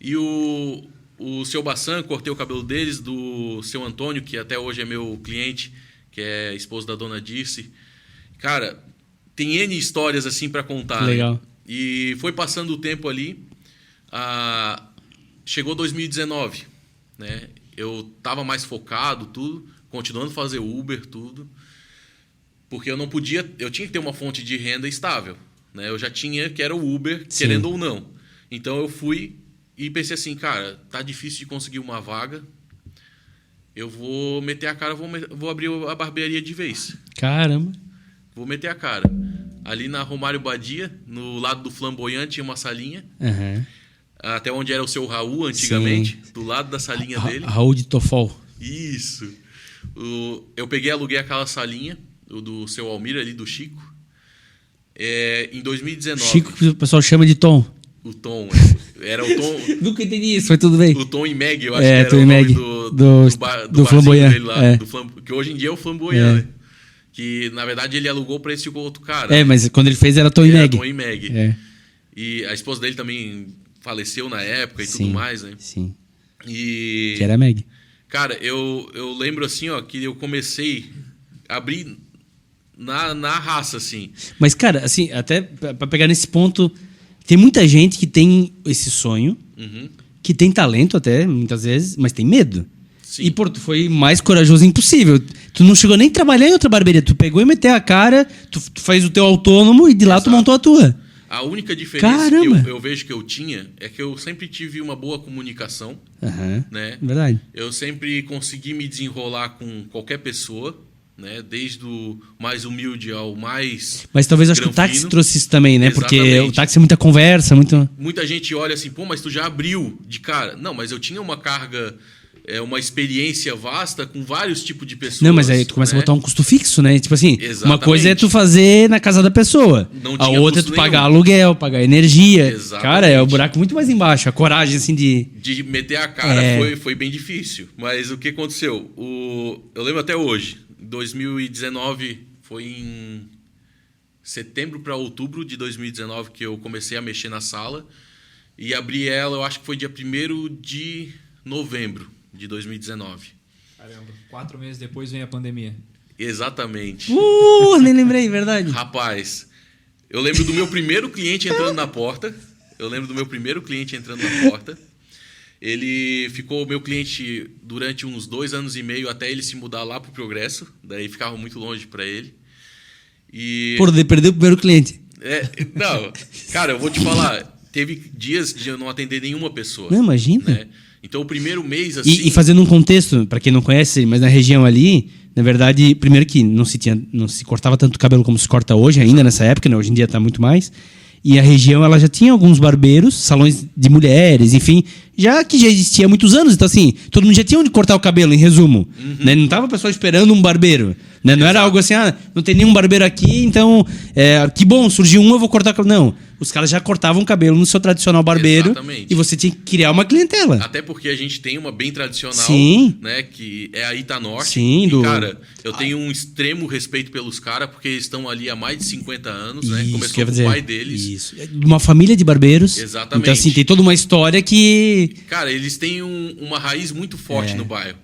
E o seu Bassan, cortei o cabelo deles, do seu Antônio, que até hoje é meu cliente, que é esposo da dona Dirce. Cara, tem N histórias assim para contar. Legal. Né? E foi passando o tempo ali, chegou 2019, né? Eu tava mais focado, tudo, continuando a fazer Uber, tudo, porque eu tinha que ter uma fonte de renda estável, né? Eu já tinha, que era o Uber, Sim. querendo ou não. Então eu fui e pensei assim, cara, tá difícil de conseguir uma vaga, eu vou meter a cara, vou abrir a barbearia de vez. Caramba! Vou meter a cara. Ali na Romário Badia, no lado do Flamboyante, tinha uma salinha. Até onde era o seu Raul, antigamente. Sim. Do lado da salinha dele. Raul de Tofol. Isso. Eu peguei e aluguei aquela salinha, do seu Almir ali, do Chico. Em 2019. Chico, que o pessoal chama de Tom. O Tom. Era o Tom... Nunca entendi isso, mas tudo bem. O Tom e Meg, eu acho que era Tom o nome Meg, do Flamboyant dele lá. Que hoje em dia é o Flamboyant, né? Que, na verdade, ele alugou para esse outro cara. Mas quando ele fez era Tom e Meg. Tom e Meg. E a esposa dele também faleceu na época e tudo mais, né? Sim. E... Que era a Meg. Cara, eu lembro assim, ó, que eu comecei a abrir na raça, assim. Mas, cara, assim, até para pegar nesse ponto, tem muita gente que tem esse sonho, que tem talento até, muitas vezes, mas tem medo. Sim. E, pô, tu foi mais corajoso impossível. Tu não chegou nem a trabalhar em outra barbearia. Tu pegou e meteu a cara, tu fez o teu autônomo e de lá tu montou a tua. A única diferença que eu vejo que eu tinha é que eu sempre tive uma boa comunicação. Né? Verdade. Eu sempre consegui me desenrolar com qualquer pessoa, né? Desde o mais humilde ao mais... Mas talvez acho que o táxi trouxe isso também, né? Exatamente. Porque o táxi é muita conversa, muito... Muita gente olha assim, pô, mas tu já abriu de cara. Não, mas eu tinha uma carga... uma experiência vasta com vários tipos de pessoas. Não, mas aí tu começa a botar um custo fixo, né? Tipo assim, Exatamente. Uma coisa é tu fazer na casa da pessoa. A outra é tu pagar aluguel, pagar energia. Exatamente. Cara, é o buraco muito mais embaixo. A coragem, assim, de meter a cara foi bem difícil. Mas o que aconteceu? Eu lembro até hoje. 2019, foi em setembro para outubro de 2019 que eu comecei a mexer na sala. E abri ela, eu acho que foi dia 1º de novembro de 2019. Caramba, 4 meses depois vem a pandemia. Exatamente. Nem lembrei, verdade. Rapaz, eu lembro do meu primeiro cliente entrando na porta. Ele ficou meu cliente durante uns 2 anos e meio até ele se mudar lá pro Progresso. Daí ficava muito longe para ele. E... Pô, perdeu o primeiro cliente. Não, cara, eu vou te falar. Teve dias de eu não atender nenhuma pessoa. Não, imagina. Né? Então, o primeiro mês, assim... E fazendo um contexto, para quem não conhece, mas na região ali, na verdade, primeiro que não se cortava tanto cabelo como se corta hoje, ainda nessa época, né? Hoje em dia está muito mais. E a região, ela já tinha alguns barbeiros, salões de mulheres, enfim, que já existia há muitos anos. Então, assim, todo mundo já tinha onde cortar o cabelo, em resumo. Né? Não estava o pessoal esperando um barbeiro. Né? Não era algo assim, não tem nenhum barbeiro aqui, então, que bom, surgiu eu vou cortar o cabelo. Não, os caras já cortavam o cabelo no seu tradicional barbeiro. Exatamente. E você tinha que criar uma clientela. Até porque a gente tem uma bem tradicional, Sim. Né, que é a Itanorte. Sim, cara, eu tenho um extremo respeito pelos caras, porque eles estão ali há mais de 50 anos, né? Começou com o pai deles. Isso. Uma família de barbeiros. Exatamente. Então, assim, tem toda uma história que... Cara, eles têm uma raiz muito forte no bairro.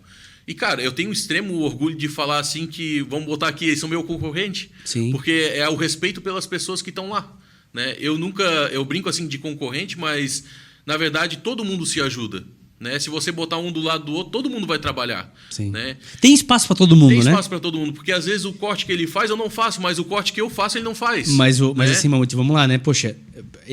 E, cara, eu tenho um extremo orgulho de falar assim que, vamos botar aqui, eles são meu concorrente. Sim. Porque é o respeito pelas pessoas que estão lá. Né? Eu brinco assim de concorrente, mas, na verdade, todo mundo se ajuda. Né? Se você botar um do lado do outro, todo mundo vai trabalhar. Sim. Né? Tem espaço para todo mundo, né? Tem espaço para todo mundo, porque às vezes o corte que ele faz eu não faço, mas o corte que eu faço ele não faz. Mas né? assim, Mamute, vamos lá, né? Poxa,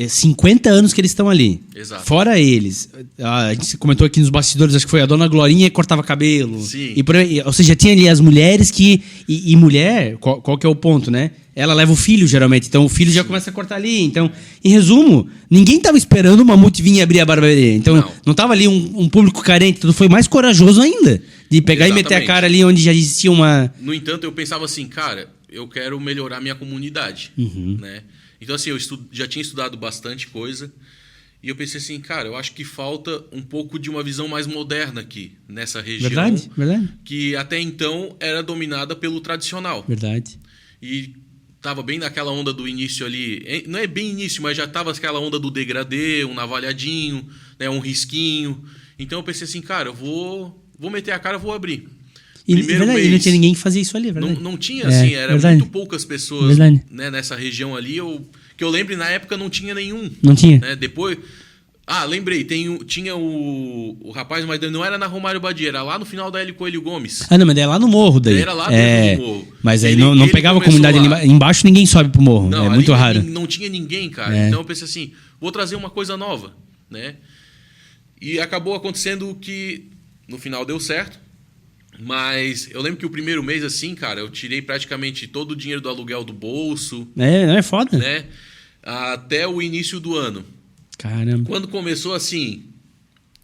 50 anos que eles estão ali. Exato. Fora eles. A gente comentou aqui nos bastidores, acho que foi a dona Glorinha que cortava cabelo. Sim. E por aí, ou seja, tinha ali as mulheres que... E mulher, qual que é o ponto, né? Ela leva o filho, geralmente. Então, o filho já começa a cortar ali. Então, em resumo, ninguém estava esperando o Mamute vir abrir a barbearia. Então, não estava ali um público carente. Tudo foi mais corajoso ainda. De pegar Exatamente. e meter a cara ali onde já existia uma... No entanto, eu pensava assim, cara, eu quero melhorar minha comunidade. Né? Então, assim, eu já tinha estudado bastante coisa. E eu pensei assim, cara, eu acho que falta um pouco de uma visão mais moderna aqui, nessa região. Verdade. Que até então era dominada pelo tradicional. Verdade. E tava bem naquela onda do início ali, não é bem início, mas já tava aquela onda do degradê, um navalhadinho, né, um risquinho. Então eu pensei assim, cara, eu vou meter a cara, vou abrir. E não tinha ninguém que fazia isso ali, verdade? Não tinha, assim, era muito poucas pessoas, né, nessa região ali. Que eu lembro, na época não tinha nenhum. Não tinha. Né, depois... lembrei, tinha o rapaz, mas não era na Romário Badia, era lá no final da Hélio Coelho Gomes. Não, mas é lá no morro daí. Era lá dentro do morro. Mas aí não pegava a comunidade ali embaixo, ninguém sobe pro morro. Não, é muito raro. Não tinha ninguém, cara. Então eu pensei assim, vou trazer uma coisa nova, né? E acabou acontecendo que no final deu certo. Mas eu lembro que o primeiro mês, assim, cara, eu tirei praticamente todo o dinheiro do aluguel do bolso. É foda. Né? Até o início do ano. Caramba. Quando começou assim,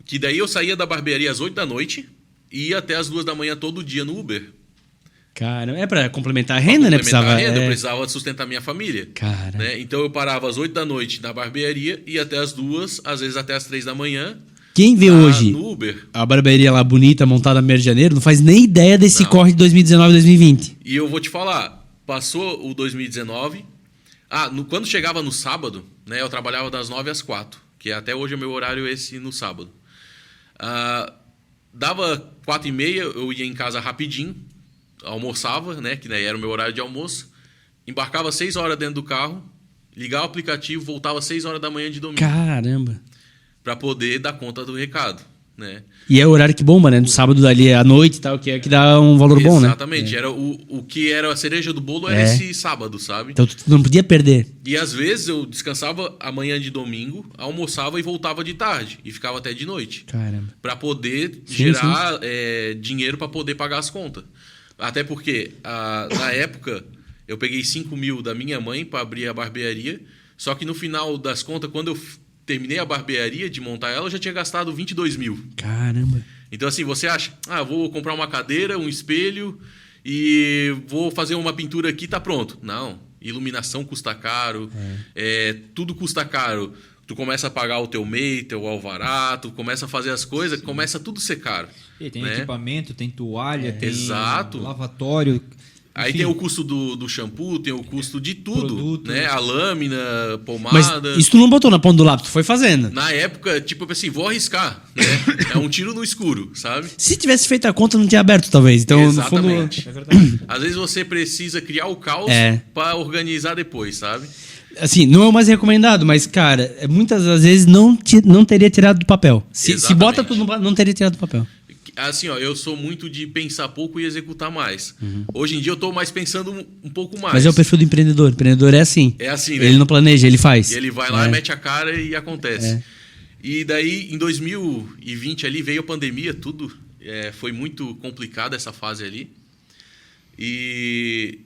que daí eu saía da barbearia às 8 da noite e ia até às 2 da manhã todo dia no Uber. Cara, é pra complementar a renda, né? Eu precisava sustentar minha família. Cara. Né? Então eu parava às 8 da noite na barbearia, ia até às 2, às vezes até às 3 da manhã. Quem vê hoje no Uber. A barbearia lá bonita, montada no 1º de janeiro, não faz nem ideia desse corre de 2019 2020. E eu vou te falar, passou o 2019. Quando chegava no sábado, né, eu trabalhava das 9 às 4, que até hoje é meu horário esse no sábado. Dava 4h30, eu ia em casa rapidinho, almoçava, né, que daí era o meu horário de almoço, embarcava 6 horas dentro do carro, ligava o aplicativo, voltava 6 horas da manhã de domingo. Caramba! Para poder dar conta do recado, né? E é o horário que bomba, né? No sábado ali à noite e tal, que é que dá um valor bom, né? Exatamente. Era o que era a cereja do bolo era esse sábado, sabe? Então tu não podia perder. E às vezes eu descansava a manhã de domingo, almoçava e voltava de tarde. E ficava até de noite. Caramba. Para poder gerar dinheiro para poder pagar as contas. Até porque, na época, eu peguei 5 mil da minha mãe para abrir a barbearia. Só que no final das contas, quando eu terminei a barbearia de montar ela, eu já tinha gastado 22 mil. Caramba. Então, assim, você acha, vou comprar uma cadeira, um espelho e vou fazer uma pintura aqui, tá pronto. Não, iluminação custa caro, tudo custa caro. Tu começa a pagar o teu MEI, teu alvará, tu começa a fazer as coisas, começa tudo a ser caro. E tem equipamento, tem toalha, tem Exato. lavatório. Aí tem o custo do shampoo, tem o custo de tudo, produto, né? A lâmina, pomada. Mas isso tu não botou na ponta do lápis, tu foi fazendo. Na época, tipo assim, vou arriscar, né? É um tiro no escuro, sabe? Se tivesse feito a conta, não tinha aberto, talvez. Então, exatamente. No fundo... Às vezes você precisa criar o caos para organizar depois, sabe? Assim, não é o mais recomendado, mas, cara, muitas das vezes não teria tirado do papel. Se bota tudo não teria tirado do papel. Assim, eu sou muito de pensar pouco e executar mais. Hoje em dia eu estou mais pensando um pouco mais. Mas é o perfil do empreendedor. O empreendedor é assim. É assim, né? Ele não planeja, ele faz. E ele vai lá, mete a cara e acontece. E daí, em 2020 ali, veio a pandemia, tudo. Foi muito complicado essa fase ali. E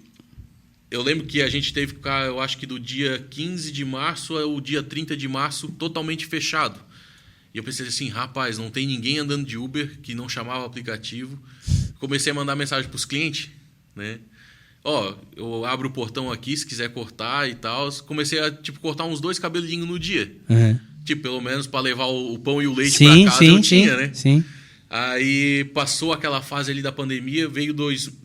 eu lembro que a gente teve que ficar, eu acho que do dia 15 de março ao dia 30 de março totalmente fechado. E eu pensei assim, rapaz, não tem ninguém andando de Uber que não chamava o aplicativo. Comecei a mandar mensagem para os clientes, né? Eu abro o portão aqui, se quiser cortar e tal. Comecei a, cortar uns 2 cabelinhos no dia. Pelo menos para levar o pão e o leite para casa eu tinha, né? Sim. Aí passou aquela fase ali da pandemia, veio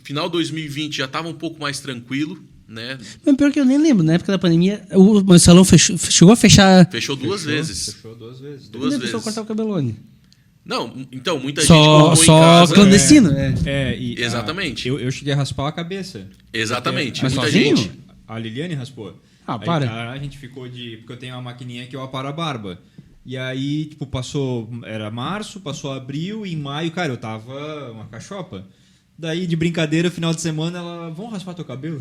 final de 2020, já estava um pouco mais tranquilo, né? Mas pior que eu nem lembro, na época da pandemia, o meu salão chegou a fechar... Fechou 2 vezes. Fechou 2 vezes. Duas vezes. Cortar o cabelo onde? Não, então, muita gente Só colocou em casa. clandestino. Exatamente. Eu cheguei a raspar a cabeça. Exatamente. Mas Muita sozinho? gente. A Liliane raspou. Ah, Aí, para. a gente ficou porque eu tenho uma maquininha que eu aparo a barba. E aí, tipo, era março, passou abril, e em maio, cara, eu tava uma cachopa. Daí, de brincadeira, final de semana, vamos raspar teu cabelo?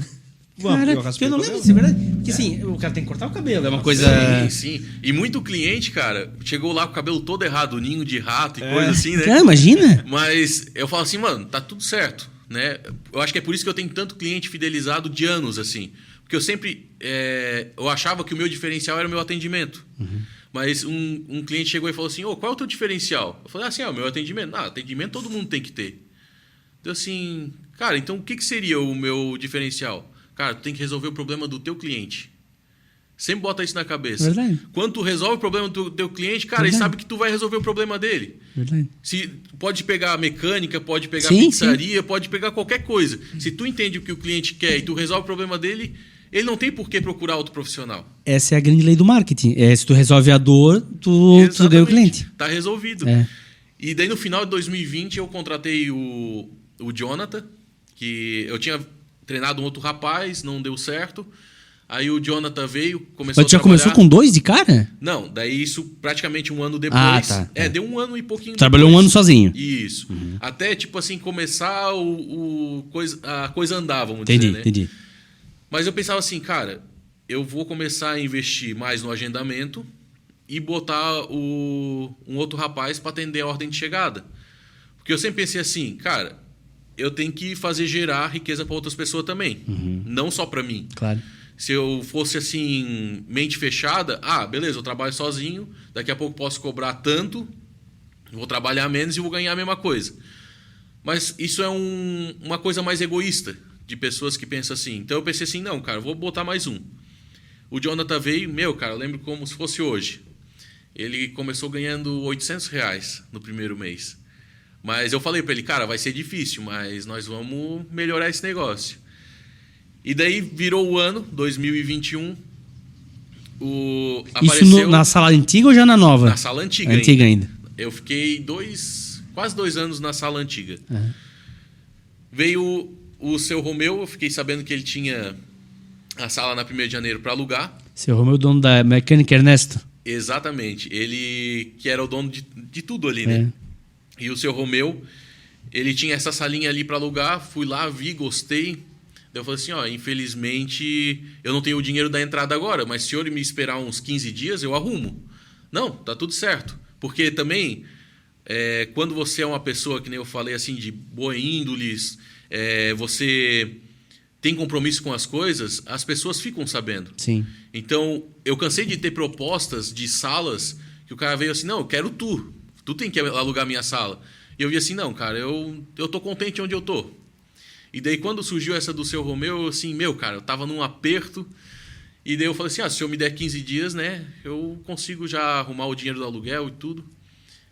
Vamos, Cara, raspei eu não teu lembro cabelo. se é verdade. Porque assim, o cara tem que cortar o cabelo. É uma coisa. Sim. E muito cliente, cara, chegou lá com o cabelo todo errado, ninho de rato e coisa assim, né? Cara, imagina. Mas eu falo assim, mano, tá tudo certo, né? Eu acho que é por isso que eu tenho tanto cliente fidelizado de anos, assim. Porque eu sempre... eu achava que o meu diferencial era o meu atendimento. Mas um cliente chegou e falou assim, qual é o teu diferencial? Eu falei assim, o meu atendimento. Atendimento todo mundo tem que ter. Então assim, cara, então o que seria o meu diferencial? Cara, tu tem que resolver o problema do teu cliente. Sempre bota isso na cabeça. Verdade. Quando tu resolve o problema do teu cliente, cara, ele sabe que tu vai resolver o problema dele. Verdade. Pode pegar mecânica, pode pegar Sim, pizzaria, pode pegar qualquer coisa. Se tu entende o que o cliente quer e tu resolve o problema dele, ele não tem por que procurar outro profissional. Essa é a grande lei do marketing. Se tu resolve a dor, tu ganha o cliente. Tá resolvido. E daí no final de 2020 eu contratei o Jonathan, que eu tinha treinado um outro rapaz, não deu certo. Aí o Jonathan veio, começou a trabalhar. Mas já começou com 2 de cara? Não, daí isso praticamente um ano depois. Tá. Deu um ano e pouquinho Trabalhou depois. um ano sozinho. Isso. Até, tipo assim, começar a coisa andar, vamos dizer, né? Entendi. Mas eu pensava assim, cara, eu vou começar a investir mais no agendamento e botar um outro rapaz para atender a ordem de chegada. Porque eu sempre pensei assim, cara, eu tenho que fazer gerar riqueza para outras pessoas também, não só para mim. Claro. Se eu fosse assim, mente fechada, beleza, eu trabalho sozinho, daqui a pouco posso cobrar tanto, vou trabalhar menos e vou ganhar a mesma coisa. Mas isso é uma coisa mais egoísta, de pessoas que pensam assim. Então eu pensei assim, não, cara, vou botar mais um. O Jonathan veio, cara, eu lembro como se fosse hoje. Ele começou ganhando R$800 no primeiro mês. Mas eu falei para ele, cara, vai ser difícil, mas nós vamos melhorar esse negócio. E daí virou o ano, 2021. Isso na sala antiga ou já na nova? Na sala antiga. Antiga ainda. Eu fiquei quase 2 anos na sala antiga. Veio o seu Romeu, eu fiquei sabendo que ele tinha a sala na 1º de janeiro para alugar. Seu Romeu, dono da Mecânica Ernesto. Exatamente. Ele que era o dono de tudo ali, né? E o seu Romeu, ele tinha essa salinha ali para alugar, fui lá, vi, gostei. Daí eu falei assim, infelizmente eu não tenho o dinheiro da entrada agora, mas se o senhor me esperar uns 15 dias, eu arrumo. Não, tá tudo certo. Porque também, quando você é uma pessoa, que nem eu falei, assim, de boa índole, você tem compromisso com as coisas, as pessoas ficam sabendo. Sim. Então, eu cansei de ter propostas de salas que o cara veio assim, não, eu quero tu tem que alugar minha sala. E eu vi assim, não, cara, eu tô contente onde eu tô. E daí, quando surgiu essa do seu Romeu, eu assim, cara, eu tava num aperto. E daí eu falei assim, se o senhor me der 15 dias, né, eu consigo já arrumar o dinheiro do aluguel e tudo.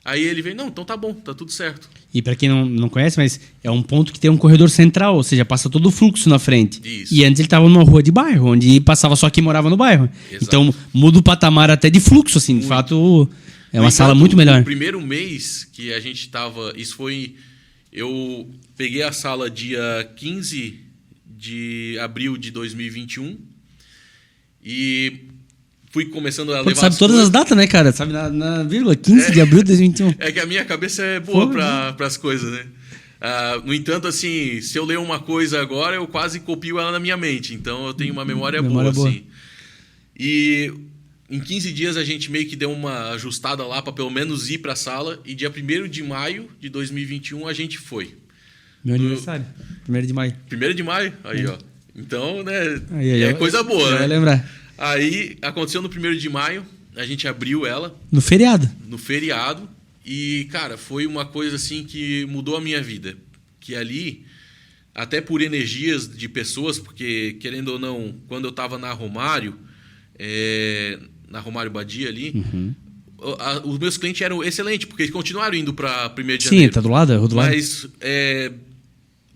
Aí ele veio, não, então tá bom, tá tudo certo. E para quem não conhece, mas é um ponto que tem um corredor central, ou seja, passa todo o fluxo na frente. Isso. E antes ele estava numa rua de bairro, onde passava só quem morava no bairro. Exato. Então muda o patamar até de fluxo, assim, de fato é uma sala muito melhor. No primeiro mês que a gente tava, eu peguei a sala dia 15 de abril de 2021 e fui começando a Pô, levar. sabe todas as datas, né, cara? Sabe na vírgula, 15 de abril de 2021. É que a minha cabeça é boa para as coisas, né? No entanto, assim, se eu ler uma coisa agora, eu quase copio ela na minha mente. Então, eu tenho uma memória boa, assim. E em 15 dias, a gente meio que deu uma ajustada lá para pelo menos ir para a sala. E dia 1º de maio de 2021, a gente foi. Meu aniversário, 1º de maio. 1º de maio? Aí, ó. Então, né? Aí, coisa boa, né? Vai lembrar. Aí, aconteceu no 1º de maio. A gente abriu ela. No feriado. No feriado. E, cara, foi uma coisa assim que mudou a minha vida. Que ali, até por energias de pessoas, porque, querendo ou não, quando eu estava na Romário Badia ali, os meus clientes eram excelentes, porque eles continuaram indo para 1º de janeiro. Sim, tá do lado. Mas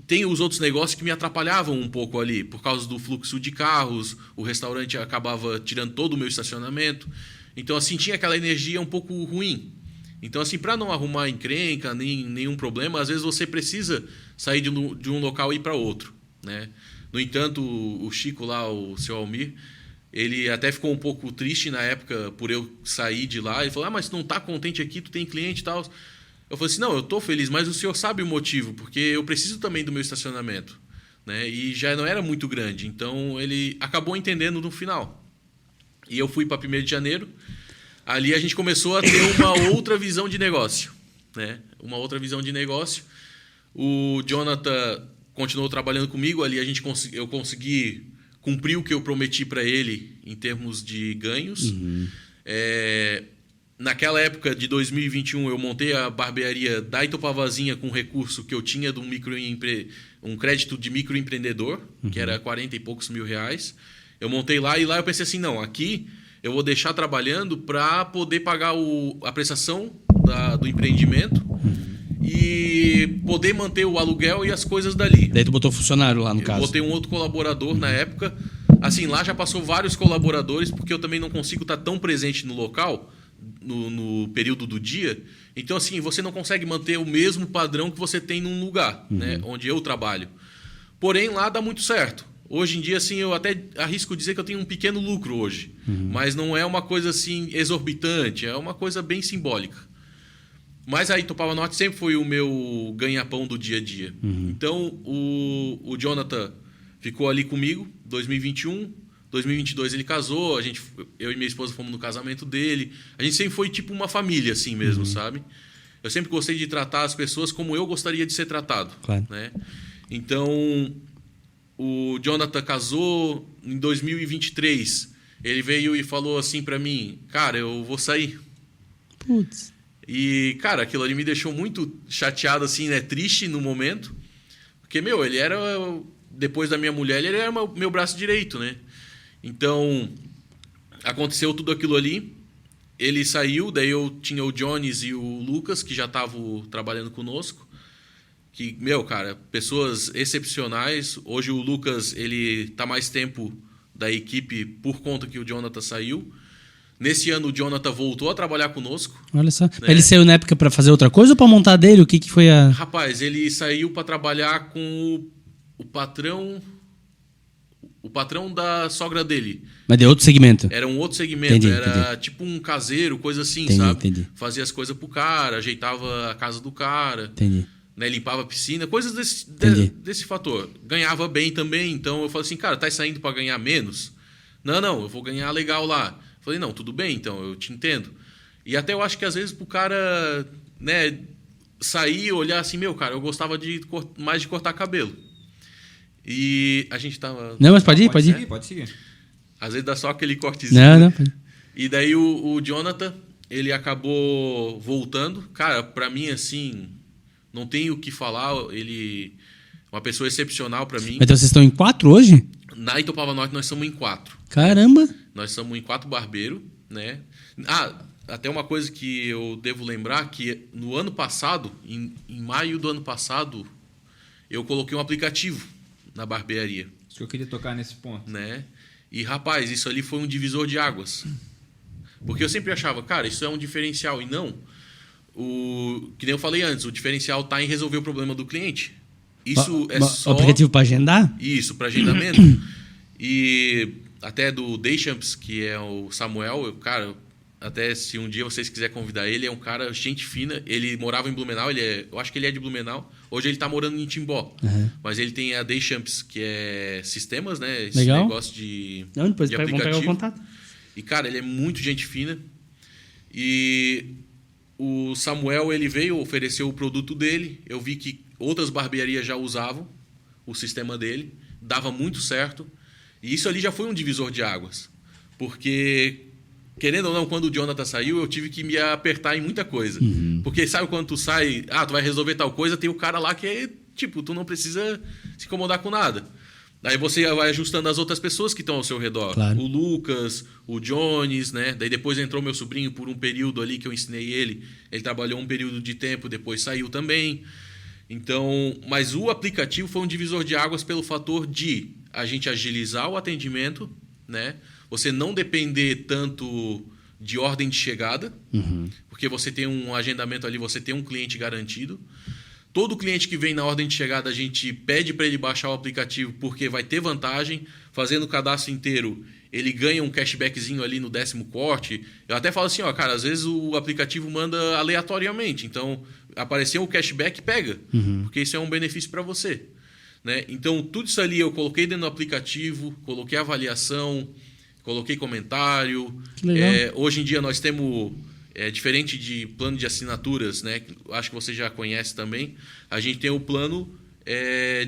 tem os outros negócios que me atrapalhavam um pouco ali, por causa do fluxo de carros, o restaurante acabava tirando todo o meu estacionamento. Então, assim, tinha aquela energia um pouco ruim. Então, assim, para não arrumar encrenca, nenhum problema, às vezes você precisa sair de um local e ir para outro, né? No entanto, o Chico lá, o seu Almir, ele até ficou um pouco triste na época por eu sair de lá. Ele falou, mas tu não tá contente aqui, tu tem cliente e tal. Eu falei assim, não, eu tô feliz, mas o senhor sabe o motivo, porque eu preciso também do meu estacionamento, né? E já não era muito grande, então ele acabou entendendo no final. E eu fui para 1º de janeiro, ali a gente começou a ter uma outra visão de negócio, né? Uma outra visão de negócio. O Jonathan continuou trabalhando comigo, ali eu consegui cumprir o que eu prometi para ele em termos de ganhos. Naquela época de 2021, eu montei a barbearia da Itopavazinha com recurso que eu tinha de um crédito de microempreendedor, que era 40 e poucos mil reais. Eu montei lá e lá eu pensei assim, não, aqui eu vou deixar trabalhando para poder pagar a prestação do empreendimento e poder manter o aluguel e as coisas dali. Daí tu botou funcionário lá, no caso. Eu botei um outro colaborador na época. Assim, lá já passou vários colaboradores, porque eu também não consigo estar tão presente no local, no período do dia. Então, assim, você não consegue manter o mesmo padrão que você tem num lugar, né, onde eu trabalho. Porém, lá dá muito certo. Hoje em dia, assim, eu até arrisco dizer que eu tenho um pequeno lucro hoje. Mas não é uma coisa, assim, exorbitante. É uma coisa bem simbólica. Mas a Itopava Norte sempre foi o meu ganha-pão do dia a dia. Então, o Jonathan ficou ali comigo, 2021. 2022 ele casou, eu e minha esposa fomos no casamento dele. A gente sempre foi tipo uma família, assim mesmo, sabe? Eu sempre gostei de tratar as pessoas como eu gostaria de ser tratado. Claro. Né? Então, o Jonathan casou em 2023. Ele veio e falou assim pra mim, cara, eu vou sair. Putz. E, cara, aquilo ali me deixou muito chateado, assim, né? Triste no momento. Porque, ele era, depois da minha mulher, ele era meu braço direito, né? Então, aconteceu tudo aquilo ali. Ele saiu, daí eu tinha o Jones e o Lucas, que já estavam trabalhando conosco. Que, cara, pessoas excepcionais. Hoje o Lucas, ele tá mais tempo da equipe por conta que o Jonathan saiu. Nesse ano o Jonathan voltou a trabalhar conosco. Olha só. Né? Ele saiu na época para fazer outra coisa ou para montar dele? O que foi a... Rapaz, ele saiu para trabalhar com o patrão da sogra dele. Mas de outro segmento? Era um outro segmento. Entendi. Tipo um caseiro, coisa assim, sabe? Entendi. Fazia as coisas pro cara, ajeitava a casa do cara. Entendi. Né? Limpava a piscina, coisas desse fator. Ganhava bem também, então eu falei assim, cara, tá saindo para ganhar menos? Não, eu vou ganhar legal lá. Falei, não, tudo bem, então, eu te entendo. E até eu acho que às vezes pro cara, né, sair e olhar assim, cara, eu gostava mais de cortar cabelo. E a gente tava... Não, mas pode ir. Pode seguir. Às vezes dá só aquele cortezinho. Não, pode. E daí o Jonathan, ele acabou voltando. Cara, pra mim, assim, não tenho o que falar. Ele é uma pessoa excepcional pra mim. Então vocês estão em 4 hoje? Na Itopava Norte nós somos em 4. Caramba! Nós somos em 4 barbeiros, né? Até uma coisa que eu devo lembrar, que no ano passado, em maio do ano passado, eu coloquei um aplicativo na barbearia. Isso que eu queria tocar nesse ponto. Né? E, rapaz, isso ali foi um divisor de águas. Porque eu sempre achava, cara, isso é um diferencial. E não, que nem eu falei antes, o diferencial está em resolver o problema do cliente. Isso é só... O aplicativo para agendar? Isso, para agendamento. E até do Deschamps, que é o Samuel, cara, até se um dia vocês quiserem convidar ele, é um cara gente fina. Ele morava em Blumenau, eu acho que ele é de Blumenau. Hoje ele está morando em Timbó. Mas ele tem a Deschamps, que é sistemas, né? Esse Legal. negócio de Depois de vamos pegar o contato. E, cara, ele é muito gente fina. E o Samuel, ele veio, ofereceu o produto dele. Eu vi que outras barbearias já usavam o sistema dele. Dava muito certo. E isso ali já foi um divisor de águas. Porque, querendo ou não, quando o Jonathan saiu, eu tive que me apertar em muita coisa. Porque sabe quando tu sai, tu vai resolver tal coisa, tem o cara lá que é, tipo, tu não precisa se incomodar com nada. Daí você vai ajustando as outras pessoas que estão ao seu redor. Claro. O Lucas, o Jones, né? Daí depois entrou meu sobrinho por um período ali que eu ensinei ele. Ele trabalhou um período de tempo, depois saiu também. Então, mas o aplicativo foi um divisor de águas pelo fator de a gente agilizar o atendimento, né? Você não depender tanto de ordem de chegada, porque você tem um agendamento ali, você tem um cliente garantido. Todo cliente que vem na ordem de chegada, a gente pede para ele baixar o aplicativo porque vai ter vantagem. Fazendo o cadastro inteiro, ele ganha um cashbackzinho ali no 10º corte. Eu até falo assim, ó, cara, às vezes o aplicativo manda aleatoriamente. Então, apareceu o cashback, pega. Porque isso é um benefício para você. Né? Então, tudo isso ali eu coloquei dentro do aplicativo, coloquei avaliação, coloquei comentário. Que legal. Hoje em dia nós temos... diferente de plano de assinaturas, né? Acho que você já conhece também. A gente tem o plano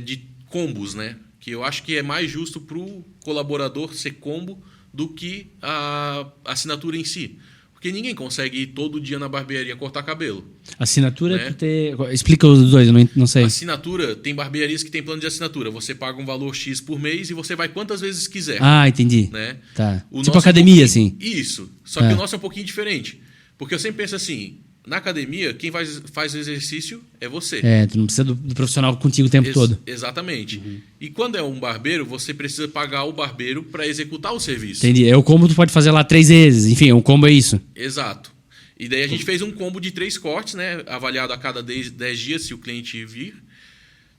de combos, né? Que eu acho que é mais justo para o colaborador ser combo do que a assinatura em si. Porque ninguém consegue ir todo dia na barbearia cortar cabelo. Assinatura, né? Explica os dois, eu não sei. Assinatura, tem barbearias que tem plano de assinatura. Você paga um valor X por mês e você vai quantas vezes quiser. Ah, entendi. Né? Tá. O Tipo nosso academia, é assim. Isso. Só que o nosso é um pouquinho diferente. Porque eu sempre penso assim, na academia, quem faz o exercício é você. Tu não precisa do profissional contigo o tempo todo. Exatamente. E quando é um barbeiro, você precisa pagar o barbeiro para executar o serviço. Entendi. É o combo tu pode fazer lá 3 vezes. Enfim, um combo é isso. Exato. E daí a gente fez um combo de 3 cortes, né? Avaliado a cada 10 dias, se o cliente vir.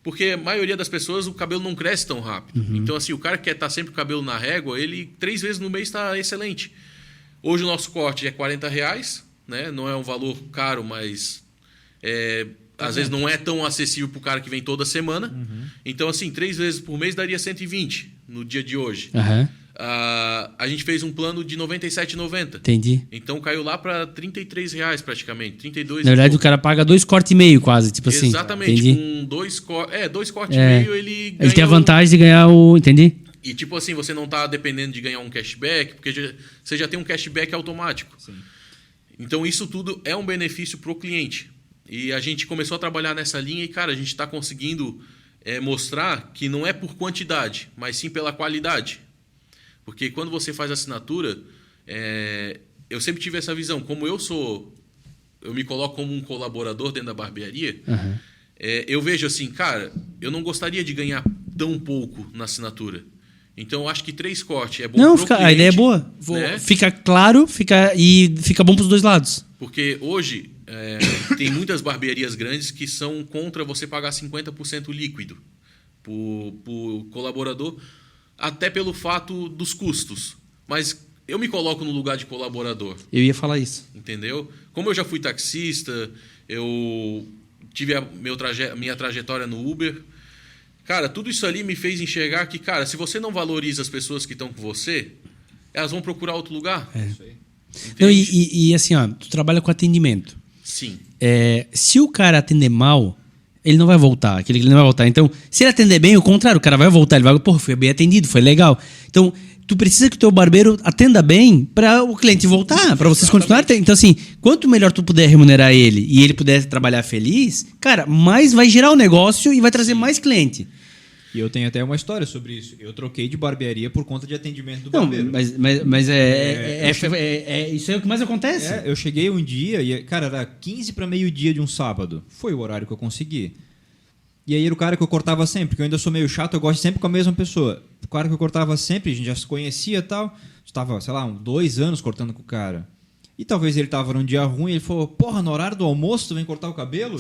Porque a maioria das pessoas, o cabelo não cresce tão rápido. Então, assim, o cara que quer estar sempre com o cabelo na régua, ele 3 vezes no mês está excelente. Hoje o nosso corte é R$40, né? Não é um valor caro, mas às vezes não é tão acessível para o cara que vem toda semana. Então, assim, 3 vezes por mês daria 120 no dia de hoje. A gente fez um plano de R$97,90. Entendi. Então caiu lá para R$33 praticamente, 32. Na verdade, o cara paga 2 cortes e meio quase, tipo assim. Exatamente. Entendi. Com 2 cortes e meio, ele ganha. Ele tem a vantagem de ganhar o... Entendi? E tipo assim, você não está dependendo de ganhar um cashback, porque você já tem um cashback automático. Sim. Então isso tudo é um benefício para o cliente. E a gente começou a trabalhar nessa linha e, cara, a gente está conseguindo mostrar que não é por quantidade, mas sim pela qualidade. Porque quando você faz assinatura, eu sempre tive essa visão. Como eu me coloco como um colaborador dentro da barbearia, eu vejo assim, cara, eu não gostaria de ganhar tão pouco na assinatura. Então, eu acho que 3 cortes é bom pro cliente. A ideia é boa. Né? Fica claro e fica bom para os dois lados. Porque hoje tem muitas barbearias grandes que são contra você pagar 50% líquido por colaborador, até pelo fato dos custos. Mas eu me coloco no lugar de colaborador. Eu ia falar isso. Entendeu? Como eu já fui taxista, eu tive minha trajetória no Uber. Cara, tudo isso ali me fez enxergar que, cara, se você não valoriza as pessoas que estão com você, elas vão procurar outro lugar. Isso aí. Não, e assim, ó, tu trabalha com atendimento. Sim. Se o cara atender mal, ele não vai voltar. Aquele que não vai voltar. Então, se ele atender bem, o contrário, o cara vai voltar. Ele vai, pô, foi bem atendido, foi legal. Então, tu precisa que o teu barbeiro atenda bem para o cliente voltar, para vocês continuarem. Então, assim, quanto melhor tu puder remunerar ele e ele puder trabalhar feliz, cara, mais vai gerar o negócio e vai trazer mais cliente. E eu tenho até uma história sobre isso. Eu troquei de barbearia por conta de atendimento do Não, barbeiro. mas isso é o que mais acontece. Eu cheguei um dia e, cara, era 15 para meio-dia de um sábado. Foi o horário que eu consegui. E aí era o cara que eu cortava sempre, porque eu ainda sou meio chato, eu gosto sempre com a mesma pessoa. O cara que eu cortava sempre, a gente já se conhecia e tal. Estava, sei lá, 2 anos cortando com o cara. E talvez ele tava num dia ruim e ele falou, porra, no horário do almoço tu vem cortar o cabelo?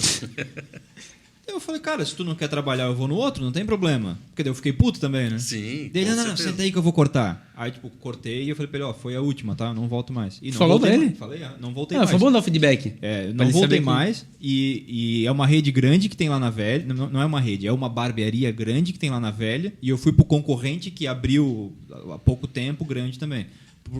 Eu falei, cara, se tu não quer trabalhar, eu vou no outro, não tem problema. Porque daí eu fiquei puto também, né? Sim. Dele, não, senta aí que eu vou cortar. Aí, tipo, cortei e eu falei pra ele, ó, foi a última, tá? Não volto mais. E não falou pra ele? Falei, não voltei mais. Foi bom dar o feedback. Não voltei mais. E é uma rede grande que tem lá na Velha. Não é uma rede, é uma barbearia grande que tem lá na Velha. E eu fui pro concorrente que abriu há pouco tempo, grande também.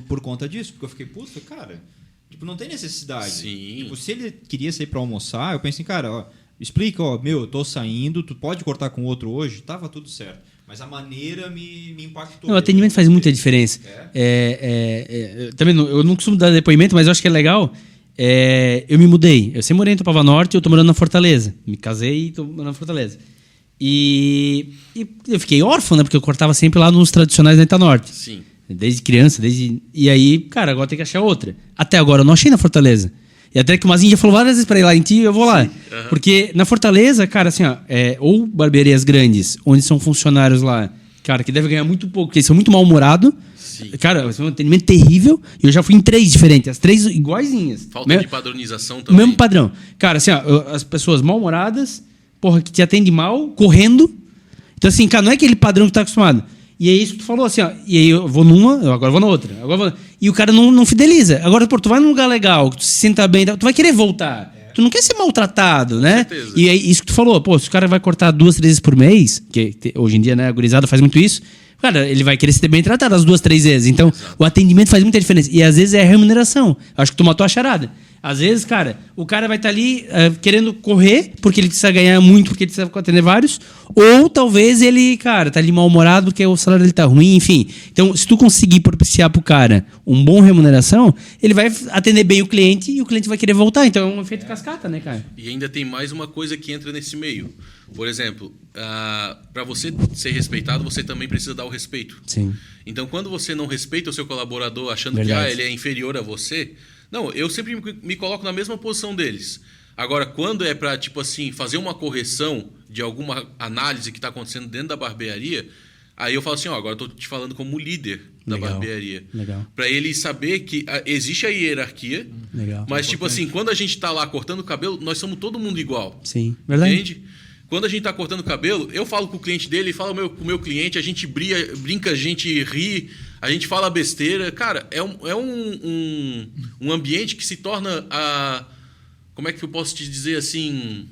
Por conta disso, porque eu fiquei puto, falei, cara, tipo, não tem necessidade. Sim. Tipo, se ele queria sair pra almoçar, eu pensei, cara, ó, explica, ó, eu tô saindo, tu pode cortar com outro hoje? Tava tudo certo. Mas a maneira me impactou. Não, o atendimento faz muita diferença. Também eu não costumo dar depoimento, mas eu acho que é legal. Eu me mudei. Eu sempre morei em Tupava Norte e eu tô morando na Fortaleza. Me casei e tô morando na Fortaleza. E eu fiquei órfão, né? Porque eu cortava sempre lá nos tradicionais da Itanorte. Sim. Desde criança, E aí, cara, agora tem que achar outra. Até agora eu não achei na Fortaleza. E até que o Mazinho já falou várias vezes pra ir lá em ti, eu vou lá. Uhum. Porque na Fortaleza, cara, assim, ó, ou barbearias grandes, onde são funcionários lá cara, que deve ganhar muito pouco, porque eles são muito mal-humorados. Sim. Cara, é um atendimento terrível. Eu já fui em 3 diferentes, as 3 iguaizinhas. Falta de padronização também. Mesmo padrão. Cara, assim, ó, as pessoas mal-humoradas, porra, que te atendem mal, correndo. Então, assim, cara, não é aquele padrão que tu tá acostumado. E é isso que tu falou, assim, ó. E aí eu vou numa, agora eu vou na outra. E o cara não fideliza. Agora, pô, tu vai num lugar legal, que tu se sinta bem, tu vai querer voltar. Tu não quer ser maltratado, né? Com certeza. E é isso que tu falou. Pô, se o cara vai cortar 2, 3 vezes por mês, que hoje em dia, né, a gurizada faz muito isso, cara, ele vai querer ser bem tratado as 2, 3 vezes. Então, o atendimento faz muita diferença. E às vezes é a remuneração. Acho que tu matou a charada. Às vezes, cara, o cara vai estar ali querendo correr, porque ele precisa ganhar muito, porque ele precisa atender vários. Ou talvez ele, cara, tá ali mal-humorado porque o salário dele tá ruim, enfim. Então, se tu conseguir propiciar pro cara uma boa remuneração, ele vai atender bem o cliente e o cliente vai querer voltar. Então, é um efeito cascata, né, cara? E ainda tem mais uma coisa que entra nesse meio. Por exemplo, para você ser respeitado, você também precisa dar o respeito. Sim. Então, quando você não respeita o seu colaborador achando Verdade. que ele é inferior a você... Não, eu sempre me coloco na mesma posição deles. Agora, quando é para, tipo assim, fazer uma correção de alguma análise que está acontecendo dentro da barbearia, aí eu falo assim, ó, agora eu estou te falando como líder da barbearia. Legal. Para ele saber que existe a hierarquia, Legal. mas, tipo assim, quando a gente está lá cortando o cabelo, nós somos todo mundo igual. Sim, verdade. Entende? Quando a gente está cortando o cabelo, eu falo com o cliente dele, ele fala com o meu cliente, a gente brinca, a gente ri, a gente fala besteira. Cara, é um ambiente que se torna como é que eu posso te dizer assim,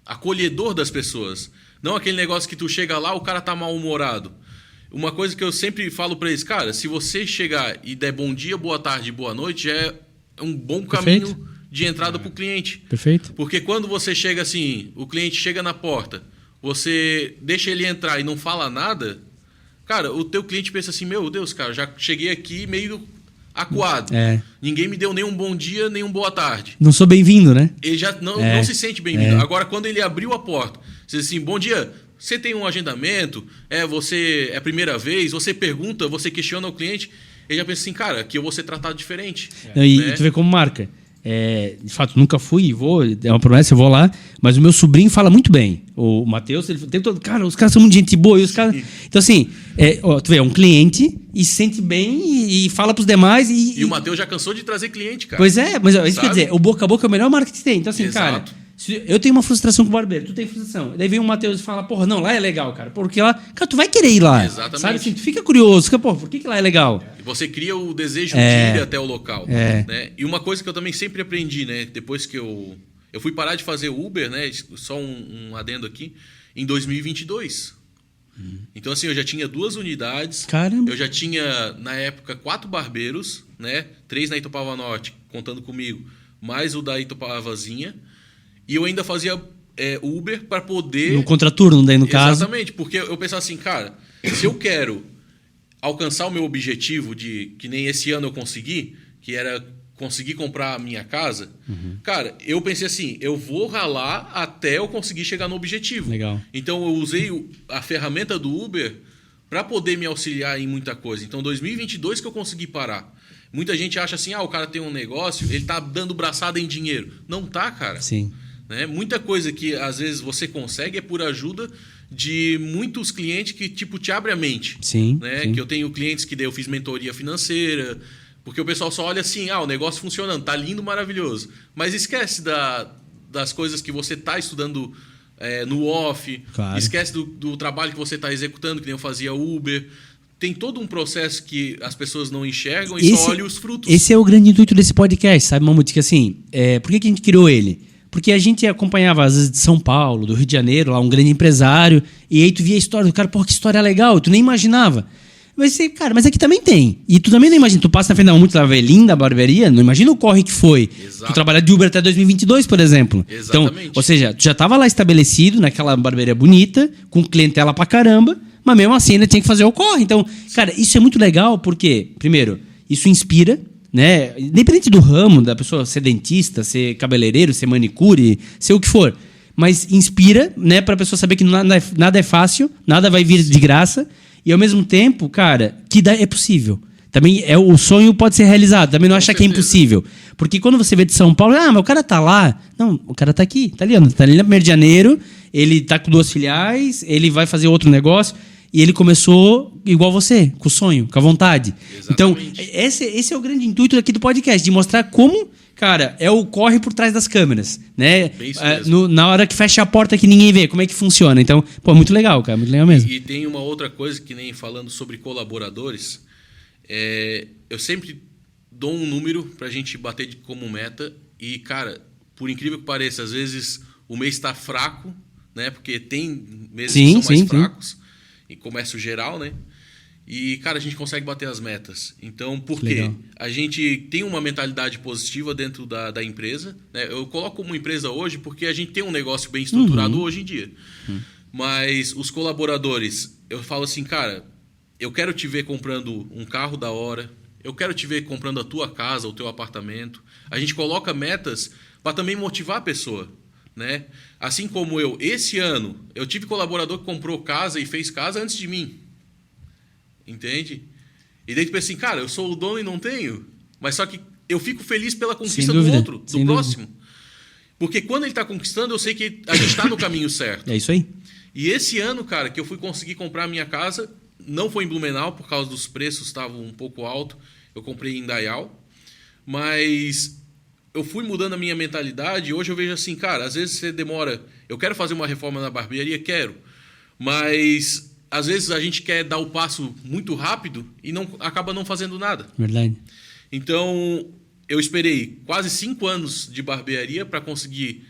acolhedor das pessoas. Não aquele negócio que tu chega lá, o cara tá mal-humorado. Uma coisa que eu sempre falo para eles, cara, se você chegar e der bom dia, boa tarde, boa noite, já é um bom caminho de entrada para o cliente. Perfeito. Porque quando você chega assim, o cliente chega na porta, você deixa ele entrar e não fala nada, cara, o teu cliente pensa assim, meu Deus, cara, já cheguei aqui meio acuado. Ninguém me deu nem um bom dia, nem um boa tarde. Não sou bem-vindo, né? Ele já não se sente bem-vindo. Agora, quando ele abriu a porta, você diz assim, bom dia, você tem um agendamento, você é a primeira vez, você pergunta, você questiona o cliente, ele já pensa assim, cara, aqui eu vou ser tratado diferente. E tu vê como marca. De fato, nunca fui e vou, é uma promessa, eu vou lá, mas o meu sobrinho fala muito bem. O Matheus, ele tem todo. Cara, os caras são muito gente boa. E os caras, então, assim, tu vê, é um cliente e se sente bem e fala pros demais. E o Matheus já cansou de trazer cliente, cara. Pois é, mas isso quer dizer, o boca a boca é o melhor marketing que tem. Então, assim, Exato. cara, eu tenho uma frustração com o barbeiro, tu tem frustração. Daí vem o Matheus e fala, porra, não, lá é legal, cara. Porque lá, cara, tu vai querer ir lá. Exatamente. Sabe assim, tu fica curioso, fica, porra, por que lá é legal? E você cria o desejo de ir até o local. Né? E uma coisa que eu também sempre aprendi, né? Depois que eu fui parar de fazer Uber, né? Só um adendo aqui, em 2022. Então, assim, eu já tinha 2 unidades. Caramba. Eu já tinha, na época, 4 barbeiros, né? 3 na Itupava Norte, contando comigo, mais o da Itupavazinha. E eu ainda fazia Uber para poder... No contraturno, daí, no caso. Exatamente, porque eu pensava assim, cara, se eu quero alcançar o meu objetivo de que nem esse ano eu consegui, que era conseguir comprar a minha casa, cara, eu pensei assim, eu vou ralar até eu conseguir chegar no objetivo. Legal. Então eu usei a ferramenta do Uber para poder me auxiliar em muita coisa. Então 2022 que eu consegui parar. Muita gente acha assim, o cara tem um negócio, ele tá dando braçada em dinheiro. Não tá, cara. Sim. Né? Muita coisa que às vezes você consegue é por ajuda de muitos clientes que tipo te abre a mente. Sim, né? sim. Que eu tenho clientes que eu fiz mentoria financeira, porque o pessoal só olha assim, o negócio funcionando, tá lindo, maravilhoso. Mas esquece das coisas que você tá estudando no off, Claro. esquece do trabalho que você está executando, que nem eu fazia Uber. Tem todo um processo que as pessoas não enxergam e só olham os frutos. Esse é o grande intuito desse podcast, sabe, Mamute? Que assim, por que a gente criou ele? Porque a gente acompanhava, às vezes, de São Paulo, do Rio de Janeiro, lá um grande empresário, e aí tu via a história do cara, que história legal, tu nem imaginava. Mas, cara, mas aqui também tem. E tu também não imagina, tu passa na frente da Mamute, lá, linda a barbearia, não imagina o corre que foi. Exato. Tu trabalhar de Uber até 2022, por exemplo. Exatamente. Então, ou seja, tu já estava lá estabelecido, naquela barbearia bonita, com clientela pra caramba, mas mesmo assim ainda tinha que fazer o corre. Então, cara, isso é muito legal porque, primeiro, isso inspira, né? Independente do ramo, da pessoa ser dentista, ser cabeleireiro, ser manicure, ser o que for. Mas inspira, né, pra pessoa saber que nada é fácil, nada vai vir de graça. E ao mesmo tempo, cara, que é possível. Também o sonho pode ser realizado. Também não achar que é impossível. Porque quando você vê de São Paulo, mas o cara tá lá. Não, o cara tá aqui, tá ali, ó, tá ali na 1º de janeiro, ele tá com 2 filiais, ele vai fazer outro negócio. e ele começou igual você, com o sonho, com a vontade. Exatamente. Então, esse é o grande intuito aqui do podcast, de mostrar como, cara, é o corre por trás das câmeras, né? Bem isso mesmo. Na hora que fecha a porta que ninguém vê, como é que funciona. Então, pô, muito legal, cara, muito legal mesmo. E tem uma outra coisa que nem falando sobre colaboradores, eu sempre dou um número pra gente bater como meta e, cara, por incrível que pareça, às vezes o mês está fraco, né? Porque tem meses que são mais fracos, em comércio geral, né? E, cara, a gente consegue bater as metas. Então, por quê? Legal. A gente tem uma mentalidade positiva dentro da empresa, né? Eu coloco como empresa hoje porque a gente tem um negócio bem estruturado hoje em dia. Mas os colaboradores, eu falo assim, cara, eu quero te ver comprando um carro da hora, eu quero te ver comprando a tua casa, o teu apartamento. A gente coloca metas para também motivar a pessoa, né? Assim como esse ano, eu tive colaborador que comprou casa e fez casa antes de mim. Entende? E daí tu pensa assim, cara, eu sou o dono e não tenho. Mas só que eu fico feliz pela conquista do outro, do próximo. Porque quando ele está conquistando, eu sei que a gente está no caminho certo. É isso aí. E esse ano, cara, que eu fui conseguir comprar a minha casa, não foi em Blumenau, por causa dos preços estavam um pouco altos. Eu comprei em Indaial. Mas eu fui mudando a minha mentalidade e hoje eu vejo assim, cara, às vezes você demora... Eu quero fazer uma reforma na barbearia? Quero. Mas às vezes a gente quer dar o passo muito rápido e acaba não fazendo nada. Verdade. Então, eu esperei quase 5 anos de barbearia para conseguir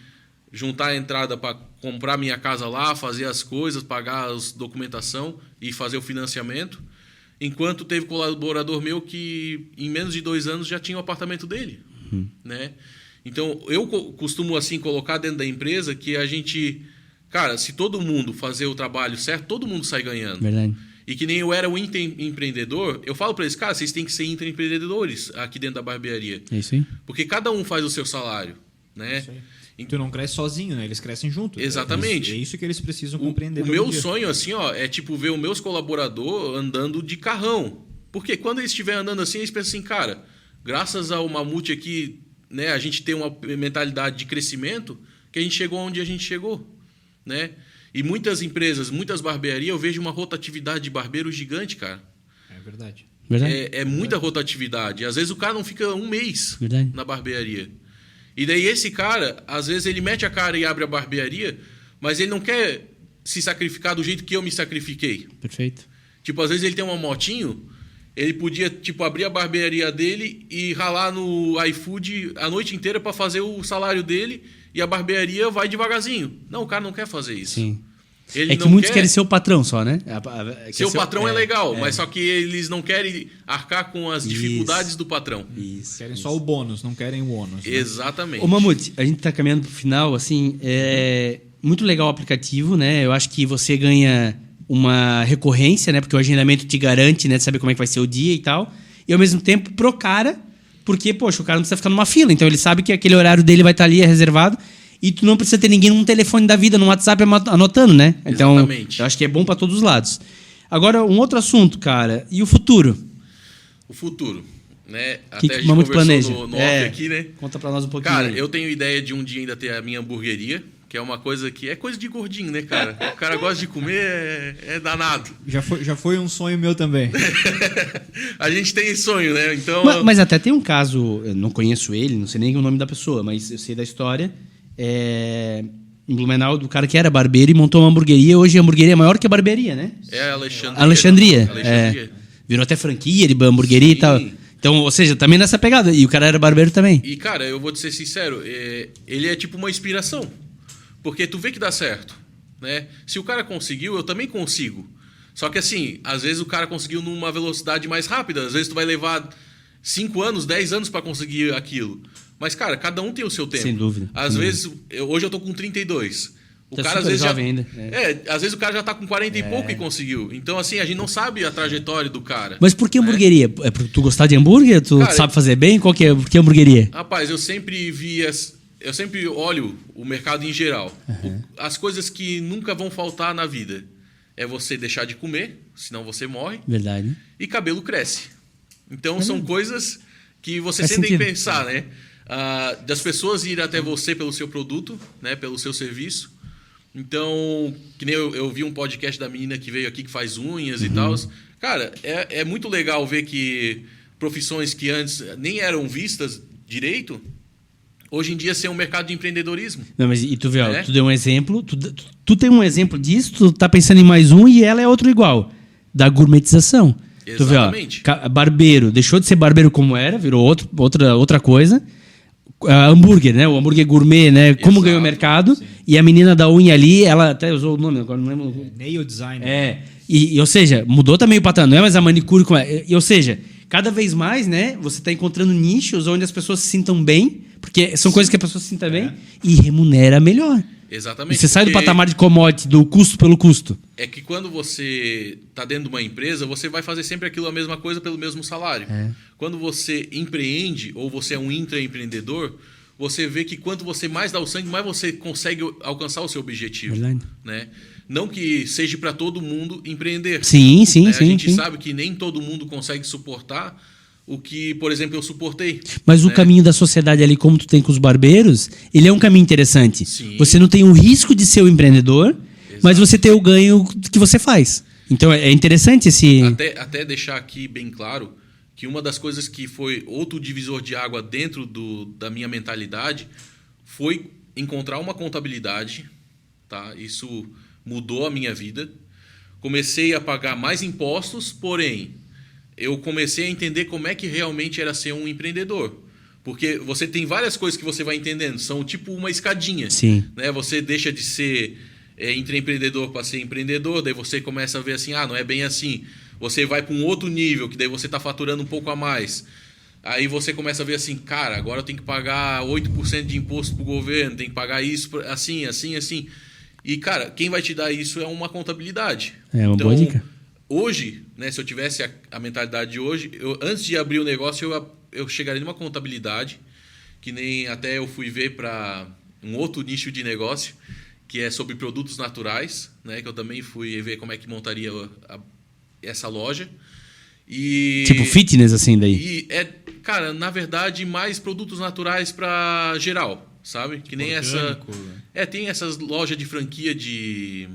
juntar a entrada para comprar minha casa lá, fazer as coisas, pagar a documentação e fazer o financiamento. Enquanto teve colaborador meu que em menos de 2 anos já tinha o apartamento dele. Né? Então, eu costumo assim colocar dentro da empresa que a gente... Cara, se todo mundo fazer o trabalho certo, todo mundo sai ganhando. Verdade. E que nem eu era o empreendedor, eu falo para eles, cara, vocês têm que ser empreendedores aqui dentro da barbearia. É isso aí. Porque cada um faz o seu salário, né? E tu não cresce sozinho, né? Eles crescem junto. Exatamente. É isso que eles precisam compreender. O meu sonho, assim, ó, é tipo ver os meus colaboradores andando de carrão. Porque quando eles estiverem andando assim, eles pensam assim, cara, graças ao Mamute aqui, né, a gente tem uma mentalidade de crescimento que a gente chegou onde a gente chegou, né? E muitas empresas, muitas barbearias, eu vejo uma rotatividade de barbeiro gigante, cara. É verdade. É muita rotatividade. Às vezes o cara não fica um mês na barbearia. E daí esse cara, às vezes ele mete a cara e abre a barbearia, mas ele não quer se sacrificar do jeito que eu me sacrifiquei. Perfeito. Tipo, às vezes ele tem uma motinho, ele podia, tipo, abrir a barbearia dele e ralar no iFood a noite inteira para fazer o salário dele e a barbearia vai devagarzinho. Não, o cara não quer fazer isso. Sim. Ele é que não muitos quer... querem ser o patrão só, né? Ser o patrão é legal, mas só que eles não querem arcar com as dificuldades do patrão. Isso. Querem só o bônus, não querem o ônus. Né? Exatamente. Ô, Mamute, a gente está caminhando para o final, assim, é muito legal o aplicativo, né? Eu acho que você ganha uma recorrência, né? Porque o agendamento te garante, né? De saber como é que vai ser o dia e tal. E, ao mesmo tempo, pro cara, porque, poxa, o cara não precisa ficar numa fila. Então, ele sabe que aquele horário dele vai estar ali, é reservado. E tu não precisa ter ninguém num telefone da vida, no WhatsApp, anotando, né? Então, exatamente. Eu acho que é bom para todos os lados. Agora, um outro assunto, cara. E o futuro? O futuro, né? Que Até a gente Mamute conversou planeja? no off aqui, né? Conta para nós um pouquinho. Cara, aí. eu tenho ideia de um dia ainda ter a minha hamburgueria, que é uma coisa que... É coisa de gordinho, né, cara? O cara gosta de comer, é danado. Já foi um sonho meu também. A gente tem sonho, né? Então... Mas até tem um caso, eu não conheço ele, não sei nem o nome da pessoa, mas eu sei da história... em Blumenau, do cara que era barbeiro e montou uma hamburgueria. Hoje a hamburgueria é maior que a barbearia, né? É Alexandria. Alexandria. Virou até franquia de hamburgueria. Sim. E tal. Então, ou seja, também nessa pegada. E o cara era barbeiro também. E, cara, eu vou te ser sincero, ele é tipo uma inspiração. Porque tu vê que dá certo, né? Se o cara conseguiu, eu também consigo. Só que assim, às vezes o cara conseguiu numa velocidade mais rápida. Às vezes tu vai levar 5 anos, 10 anos para conseguir aquilo. Mas, cara, cada um tem o seu tempo. Sem dúvida. Às vezes, hoje eu tô com 32. O tá cara às vezes jovem ainda. às vezes o cara já tá com 40 e pouco e conseguiu. Então, assim, a gente não sabe a trajetória do cara. Mas por que hamburgueria? É porque tu gostar de hambúrguer? Tu sabe fazer bem? Qual que é? Por que hamburgueria? Rapaz, eu sempre olho o mercado em geral. As coisas que nunca vão faltar na vida é você deixar de comer, senão você morre. Verdade. E cabelo cresce. Então, são coisas que você sempre tem que pensar, né? Das pessoas irem até você pelo seu produto, né, pelo seu serviço. Então, que nem eu vi um podcast da menina que veio aqui que faz unhas e tal. Cara, é muito legal ver que profissões que antes nem eram vistas direito, hoje em dia são um mercado de empreendedorismo. Não, mas e tu vê, ó, tu deu um exemplo, tu tem um exemplo disso, tu tá pensando em mais um e ela é outro igual, da gourmetização. Exatamente. Tu vê, ó, barbeiro, deixou de ser barbeiro como era, virou outra coisa. Hambúrguer, né? O hambúrguer gourmet, né? Como ganhou o mercado. Sim. E a menina da unha ali, ela até usou o nome, agora não lembro. Nail design. Ou seja, mudou também o patamar, não é mais a manicure. Ou seja, cada vez mais, né? Você está encontrando nichos onde as pessoas se sintam bem, porque são coisas que a pessoa se sinta bem e remunera melhor. Exatamente. E você sai do patamar de commodity, do custo pelo custo. É que quando você está dentro de uma empresa, você vai fazer sempre aquilo a mesma coisa pelo mesmo salário. Quando você empreende ou você é um intraempreendedor, você vê que quanto você mais dá o sangue, mais você consegue alcançar o seu objetivo. Verdade. Né? Não que seja para todo mundo empreender. Sim. A gente sabe que nem todo mundo consegue suportar o que, por exemplo, eu suportei. Mas o caminho da sociedade ali, como tu tem com os barbeiros, ele é um caminho interessante. Sim. Você não tem o risco de ser o empreendedor, mas você tem o ganho que você faz. Então é interessante esse... Até deixar aqui bem claro que uma das coisas que foi outro divisor de água dentro da minha mentalidade foi encontrar uma contabilidade. Tá? Isso mudou a minha vida. Comecei a pagar mais impostos, porém, eu comecei a entender como é que realmente era ser um empreendedor. Porque você tem várias coisas que você vai entendendo. São tipo uma escadinha. Sim. Né? Você deixa de ser intraempreendedor para ser empreendedor, daí você começa a ver assim, não é bem assim. Você vai para um outro nível, que daí você está faturando um pouco a mais. Aí você começa a ver assim, cara, agora eu tenho que pagar 8% de imposto para o governo, tem que pagar isso assim. E, cara, quem vai te dar isso é uma contabilidade. É uma boa dica. Hoje, né, se eu tivesse a mentalidade de hoje, antes de abrir o negócio, eu chegaria numa contabilidade, que nem até eu fui ver para um outro nicho de negócio, que é sobre produtos naturais, né, que eu também fui ver como é que montaria essa loja. E, tipo fitness, assim, daí? Cara, na verdade, mais produtos naturais para geral, sabe? Que nem orgânico. Tem essas lojas de franquia que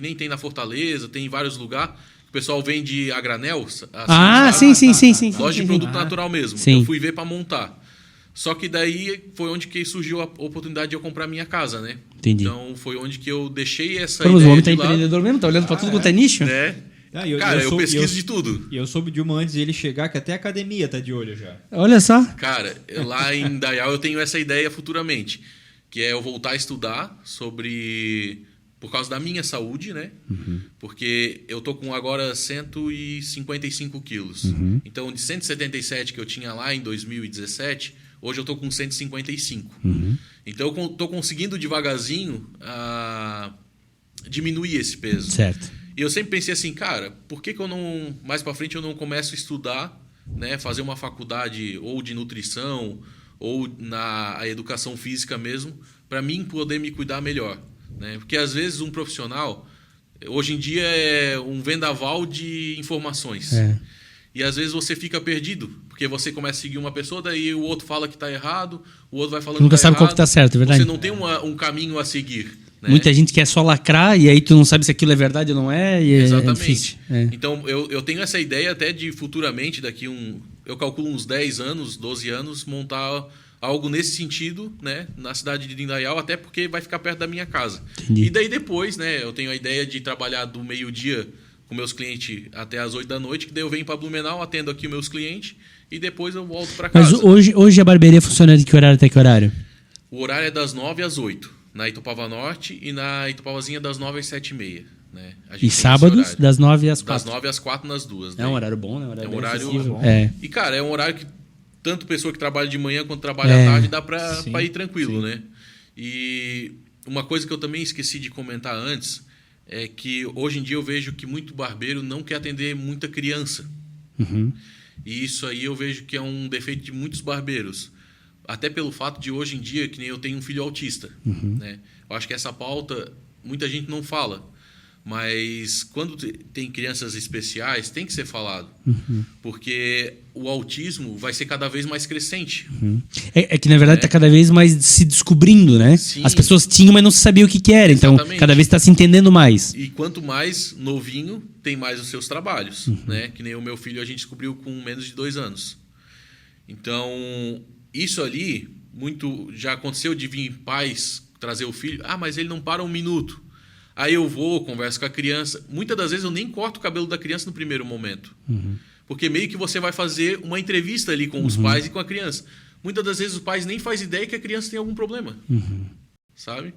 nem tem na Fortaleza, tem em vários lugares. O pessoal vende a granel. Assim, sim. Loja de produto natural mesmo. Sim. Eu fui ver para montar. Só que daí foi onde que surgiu a oportunidade de eu comprar minha casa, né? Entendi. Então foi onde que eu deixei essa Mas ideia o homem tá de lado. empreendedor mesmo, tá olhando para tudo quanto é nicho. Né? Cara, eu pesquiso de tudo. E eu soube de uma antes de ele chegar, que até a academia tá de olho já. Olha só. Cara, lá em Indaial eu tenho essa ideia futuramente, que é eu voltar a estudar sobre... Por causa da minha saúde, né? Porque eu tô com agora 155 quilos. Então, de 177 que eu tinha lá em 2017, hoje eu tô com 155. Então, eu tô conseguindo devagarzinho diminuir esse peso. Certo. E eu sempre pensei assim, cara, por que eu não... Mais para frente eu não começo a estudar, né? Fazer uma faculdade ou de nutrição ou na educação física mesmo, para mim poder me cuidar melhor. Né? Porque às vezes um profissional, hoje em dia é um vendaval de informações. E às vezes você fica perdido, porque você começa a seguir uma pessoa, daí o outro fala que está errado, o outro vai falando nunca que tá sabe errado. qual que está certo, é verdade? Você não tem um caminho a seguir. Né? Muita gente quer só lacrar e aí tu não sabe se aquilo é verdade ou não é. E Exatamente. É difícil. Então eu tenho essa ideia até de futuramente, daqui eu calculo uns 10 anos, 12 anos, montar algo nesse sentido, né, na cidade de Indaial, até porque vai ficar perto da minha casa. Entendi. E daí depois, né, eu tenho a ideia de trabalhar do meio-dia com meus clientes até as 8 da noite, que daí eu venho para Blumenau, atendo aqui os meus clientes e depois eu volto para casa. Mas hoje a barbearia funciona de que horário até que horário? O horário é das 9 às 8, na Itupava Norte, e na Itupavazinha das 9 às 7h30. Né? E sábados, das 9 às 4? Das 9 às 4 nas duas. É um horário bom, né? É um horário bom. E, cara, é um horário que tanto pessoa que trabalha de manhã quanto trabalha à tarde dá para ir tranquilo, né? E uma coisa que eu também esqueci de comentar antes é que hoje em dia eu vejo que muito barbeiro não quer atender muita criança. E isso aí eu vejo que é um defeito de muitos barbeiros. Até pelo fato de hoje em dia, que nem eu tenho um filho autista. Né? Eu acho que essa pauta muita gente não fala. Mas quando tem crianças especiais, tem que ser falado. Porque o autismo vai ser cada vez mais crescente. É que, na verdade, está cada vez mais se descobrindo, né? Sim. As pessoas tinham, mas não sabiam o que era. Então, Exatamente. cada vez está se entendendo mais. E quanto mais novinho, tem mais os seus trabalhos. Né? Que nem o meu filho a gente descobriu com menos de 2 anos. Então, isso ali, muito já aconteceu de vir pais trazer o filho. Ah, mas ele não para 1 minuto. Aí eu vou, converso com a criança. Muitas das vezes eu nem corto o cabelo da criança no primeiro momento. Porque meio que você vai fazer uma entrevista ali com os pais e com a criança. Muitas das vezes os pais nem fazem ideia que a criança tem algum problema. Sabe?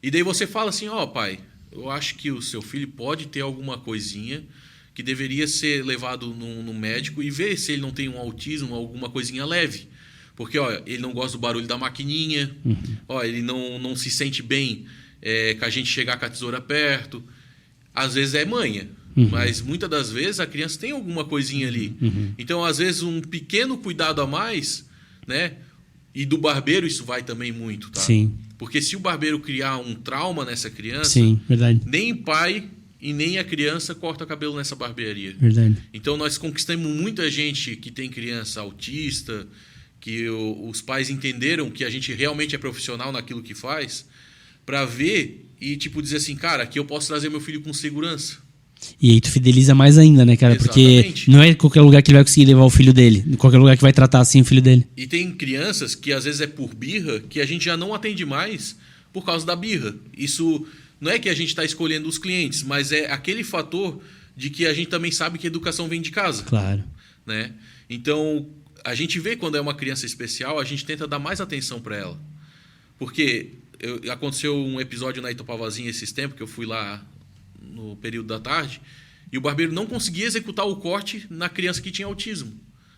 E daí você fala assim, ó, pai, eu acho que o seu filho pode ter alguma coisinha que deveria ser levado no médico e ver se ele não tem um autismo, alguma coisinha leve. Porque ó, ele não gosta do barulho da maquininha, ó, ele não se sente bem com a gente chegar com a tesoura perto. Às vezes é manha, mas muitas das vezes a criança tem alguma coisinha ali. Então, às vezes, um pequeno cuidado a mais, né? E do barbeiro isso vai também muito, tá? Sim. Porque se o barbeiro criar um trauma nessa criança, Sim, verdade. nem pai e nem a criança corta cabelo nessa barbearia. Verdade. Então, nós conquistamos muita gente que tem criança autista, que os pais entenderam que a gente realmente é profissional naquilo que faz, para ver e, tipo, dizer assim, cara, aqui eu posso trazer meu filho com segurança. E aí tu fideliza mais ainda, né, cara? Exatamente. Porque não é qualquer lugar que ele vai conseguir levar o filho dele. Qualquer lugar que vai tratar assim o filho dele. E tem crianças que, às vezes, é por birra, que a gente já não atende mais por causa da birra. Isso não é que a gente está escolhendo os clientes, mas é aquele fator de que a gente também sabe que a educação vem de casa. Claro. Né? Então, a gente vê quando é uma criança especial, a gente tenta dar mais atenção para ela. Porque aconteceu um episódio na Itopavazinha esses tempos, que eu fui lá no período da tarde, e o barbeiro não conseguia executar o corte na criança que tinha autismo.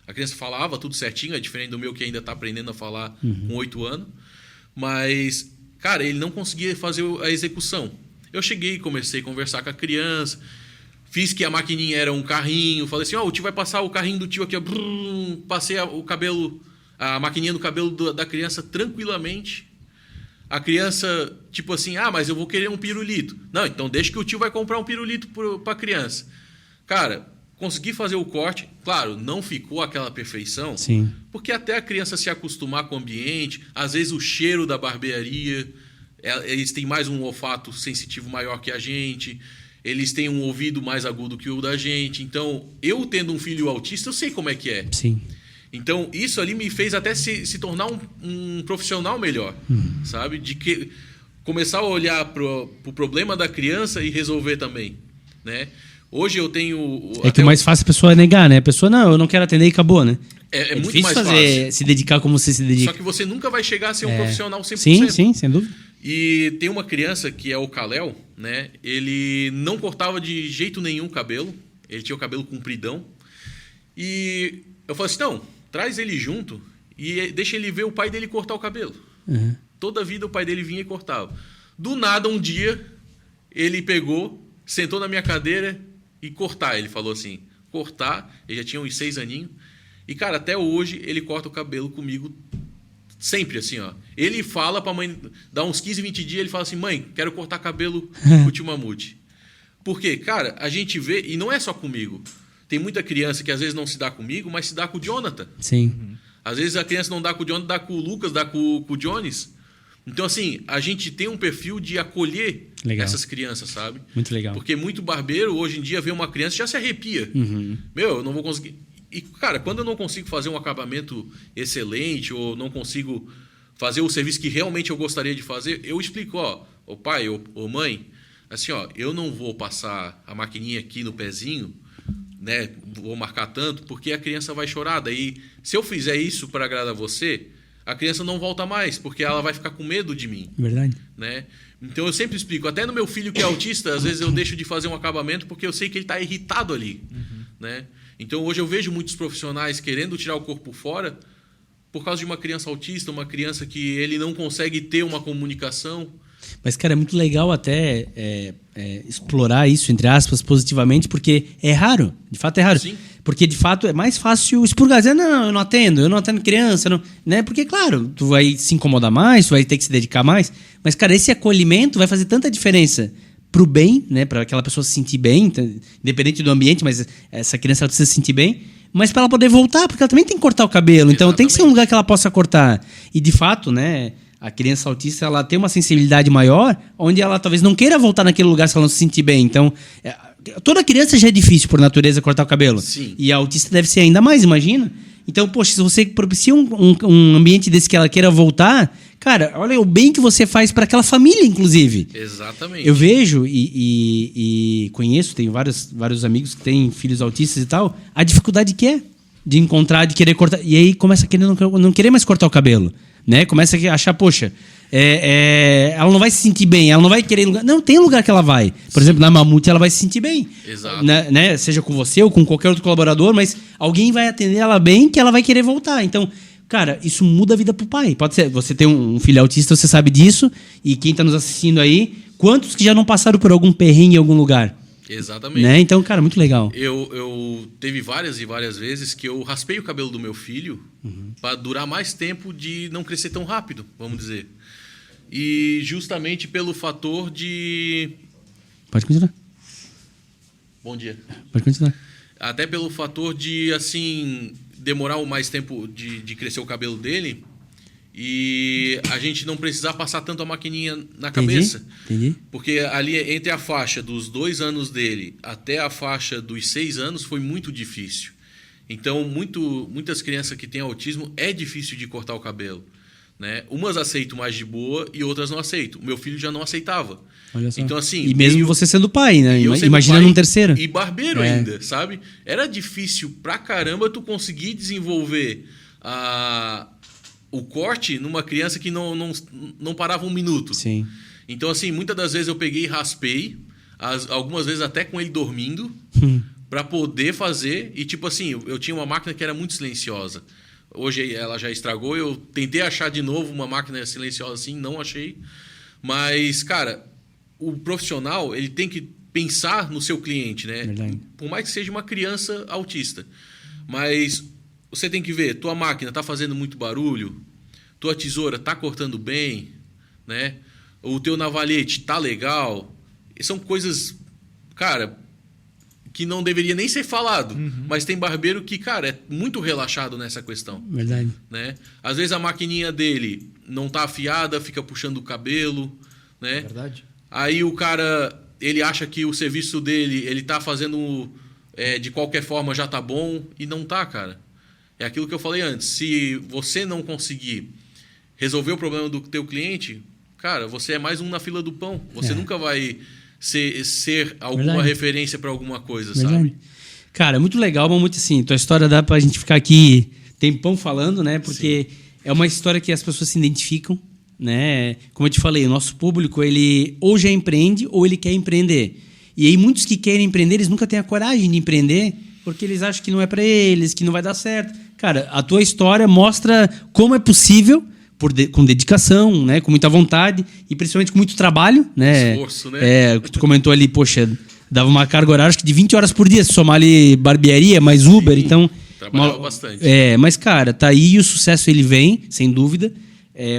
A criança falava tudo certinho, é diferente do meu que ainda está aprendendo a falar com 8 anos. Mas, cara, ele não conseguia fazer a execução. Eu cheguei, comecei a conversar com a criança, fiz que a maquininha era um carrinho, falei assim, ó, o tio vai passar o carrinho do tio aqui, ó, passei o cabelo, a maquininha no cabelo da criança tranquilamente. A criança, tipo assim, ah, mas eu vou querer um pirulito. Não, então deixa que o tio vai comprar um pirulito para a criança. Cara, consegui fazer o corte. Claro, não ficou aquela perfeição. Sim. Porque até a criança se acostumar com o ambiente, às vezes o cheiro da barbearia, eles têm mais um olfato sensitivo maior que a gente, eles têm um ouvido mais agudo que o da gente. Então, eu tendo um filho autista, eu sei como é que é. Sim. Então, isso ali me fez até se tornar um profissional melhor, sabe? De que começar a olhar pro problema da criança e resolver também, né? Hoje eu tenho... É que o mais fácil a pessoa é negar, né? A pessoa, não, eu não quero atender e acabou, né? É muito difícil mais fazer, fácil. Se dedicar como você se dedica. Só que você nunca vai chegar a ser um profissional 100%. Sim, sim, sem dúvida. E tem uma criança que é o Kalel, né? Ele não cortava de jeito nenhum o cabelo. Ele tinha o cabelo compridão. E eu falei assim, não, traz ele junto e deixa ele ver o pai dele cortar o cabelo. Toda a vida o pai dele vinha e cortava. Do nada, um dia, ele pegou, sentou na minha cadeira e cortar. Ele falou assim, cortar, ele já tinha uns 6 aninhos. E, cara, até hoje ele corta o cabelo comigo sempre, assim, ó. Ele fala pra mãe, dá uns 15, 20 dias, ele fala assim, mãe, quero cortar cabelo com o tio Mamute. Por quê? Cara, a gente vê, e não é só comigo. Tem muita criança que às vezes não se dá comigo, mas se dá com o Jonathan. Sim. Às vezes a criança não dá com o Jonathan, dá com o Lucas, dá com o Jones. Então, assim, a gente tem um perfil de acolher essas crianças, sabe? Muito legal. Porque muito barbeiro, hoje em dia, vê uma criança e já se arrepia. Meu, eu não vou conseguir... E, cara, quando eu não consigo fazer um acabamento excelente ou não consigo fazer o serviço que realmente eu gostaria de fazer, eu explico, ó, o pai ou mãe, assim, ó, eu não vou passar a maquininha aqui no pezinho, né, vou marcar tanto, porque a criança vai chorar. Daí, se eu fizer isso para agradar você, a criança não volta mais, porque ela vai ficar com medo de mim. Verdade. Né? Então, eu sempre explico, até no meu filho que é autista, às vezes eu deixo de fazer um acabamento porque eu sei que ele está irritado ali. Né? Então, hoje eu vejo muitos profissionais querendo tirar o corpo fora por causa de uma criança autista, uma criança que ele não consegue ter uma comunicação. Mas, cara, é muito legal até explorar isso, entre aspas, positivamente, porque é raro. De fato, é raro. Sim. Porque, de fato, é mais fácil expurgar. Dizer, não, eu não atendo criança. Não, né? Porque, claro, tu vai se incomodar mais, tu vai ter que se dedicar mais. Mas, cara, esse acolhimento vai fazer tanta diferença pro bem, né? Para aquela pessoa se sentir bem, então, independente do ambiente, mas essa criança ela precisa se sentir bem. Mas para ela poder voltar, porque ela também tem que cortar o cabelo. Então tem que ser um lugar que ela possa cortar. E de fato, né? A criança autista ela tem uma sensibilidade maior, onde ela talvez não queira voltar naquele lugar se ela não se sentir bem. Então, toda criança já é difícil, por natureza, cortar o cabelo. Sim. E a autista deve ser ainda mais, imagina. Então, poxa, se você propicia um ambiente desse que ela queira voltar, cara, olha o bem que você faz para aquela família, inclusive. Exatamente. Eu vejo e conheço, tenho vários amigos que têm filhos autistas e tal, a dificuldade que é de encontrar, de querer cortar. E aí começa a querer não querer mais cortar o cabelo. Né? Começa a achar, poxa, ela não vai se sentir bem, ela não vai querer lugar. Não, tem lugar que ela vai. Por exemplo, na Mamute ela vai se sentir bem. Exato. Né? Seja com você ou com qualquer outro colaborador, mas alguém vai atender ela bem que ela vai querer voltar. Então, cara, isso muda a vida pro pai. Pode ser, você tem um filho autista, você sabe disso, e quem tá nos assistindo aí, quantos que já não passaram por algum perrengue em algum lugar? Exatamente. Né? Então, cara, muito legal. Eu teve várias e várias vezes que eu raspei o cabelo do meu filho para durar mais tempo de não crescer tão rápido, vamos dizer. E justamente pelo fator de... Pode continuar. Bom dia. Pode continuar. Até pelo fator de, assim, demorar o mais tempo de crescer o cabelo dele e a gente não precisar passar tanto a maquininha na cabeça. Entendi. Porque ali entre a faixa dos 2 anos dele até a faixa dos 6 anos foi muito difícil. Então, muitas crianças que têm autismo é difícil de cortar o cabelo. Né? Umas aceitam mais de boa e outras não aceitam. O meu filho já não aceitava. Olha só. Então, assim, e mesmo você sendo pai, né? eu sendo Imagina pai num terceiro. E barbeiro ainda, sabe? Era difícil pra caramba tu conseguir desenvolver o corte numa criança que não parava um minuto. Sim. Então, assim, muitas das vezes eu peguei e raspei, algumas vezes até com ele dormindo, para poder fazer. E, tipo assim, eu tinha uma máquina que era muito silenciosa. Hoje ela já estragou, eu tentei achar de novo uma máquina silenciosa assim, não achei. Mas, cara, o profissional, ele tem que pensar no seu cliente, né? Verdade. Por mais que seja uma criança autista. Mas você tem que ver, tua máquina tá fazendo muito barulho, tua tesoura tá cortando bem, né? O teu navalhete tá legal. São coisas, cara, que não deveria nem ser falado. Mas tem barbeiro que, cara, é muito relaxado nessa questão. Verdade. Né? Às vezes a maquininha dele não tá afiada, fica puxando o cabelo, né? Verdade. Aí o cara, ele acha que o serviço dele, ele tá fazendo de qualquer forma já tá bom e não tá, cara. É aquilo que eu falei antes. Se você não conseguir resolver o problema do teu cliente, cara, você é mais um na fila do pão. Você nunca vai ser alguma referência para alguma coisa, sabe? Cara, muito legal, mas muito assim, tua história dá pra gente ficar aqui tempão falando, né? Porque é uma história que as pessoas se identificam, né? Como eu te falei, o nosso público, ele ou já empreende ou ele quer empreender. E aí muitos que querem empreender, eles nunca têm a coragem de empreender porque eles acham que não é para eles, que não vai dar certo. Cara, a tua história mostra como é possível com dedicação, né, com muita vontade e principalmente com muito trabalho, né? Esforço, né? O que tu comentou ali, poxa, dava uma carga horária acho que de 20 horas por dia, se somar ali barbearia, mais Uber, então... Trabalhava bastante. Mas, cara, tá aí e o sucesso ele vem, sem dúvida,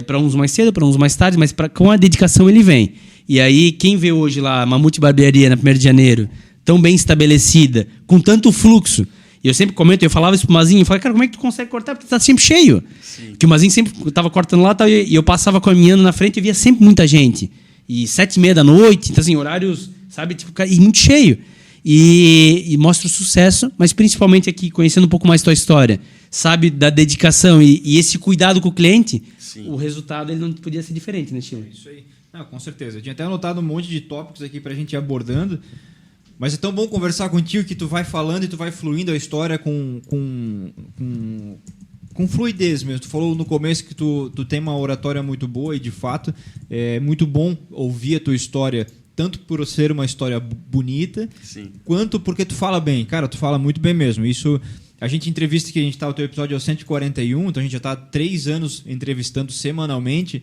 para uns mais cedo, para uns mais tarde, mas com a dedicação ele vem. E aí, quem vê hoje lá a Mamute Barbearia na 1º de janeiro, tão bem estabelecida, com tanto fluxo, e eu sempre comento, eu falava isso pro Mazinho, eu falei, cara, como é que tu consegue cortar? Porque tá sempre cheio. Sim. Porque o Mazinho sempre tava cortando lá e eu passava caminhando na frente e via sempre muita gente. E 7h30 da noite, então assim, horários, sabe, tipo, e muito cheio. E mostra o sucesso, mas principalmente aqui, conhecendo um pouco mais tua história, sabe, da dedicação e esse cuidado com o cliente, o resultado ele não podia ser diferente, né, Chile? Isso aí. Não, com certeza. Eu tinha até anotado um monte de tópicos aqui pra gente ir abordando. Mas é tão bom conversar contigo que tu vai falando e tu vai fluindo a história com fluidez mesmo. Tu falou no começo que tu tem uma oratória muito boa e, de fato, é muito bom ouvir a tua história, tanto por ser uma história bonita, quanto porque tu fala bem. Cara, tu fala muito bem mesmo. Isso, a gente entrevista que a gente tá, o teu episódio é o 141, então a gente já está há 3 anos entrevistando semanalmente.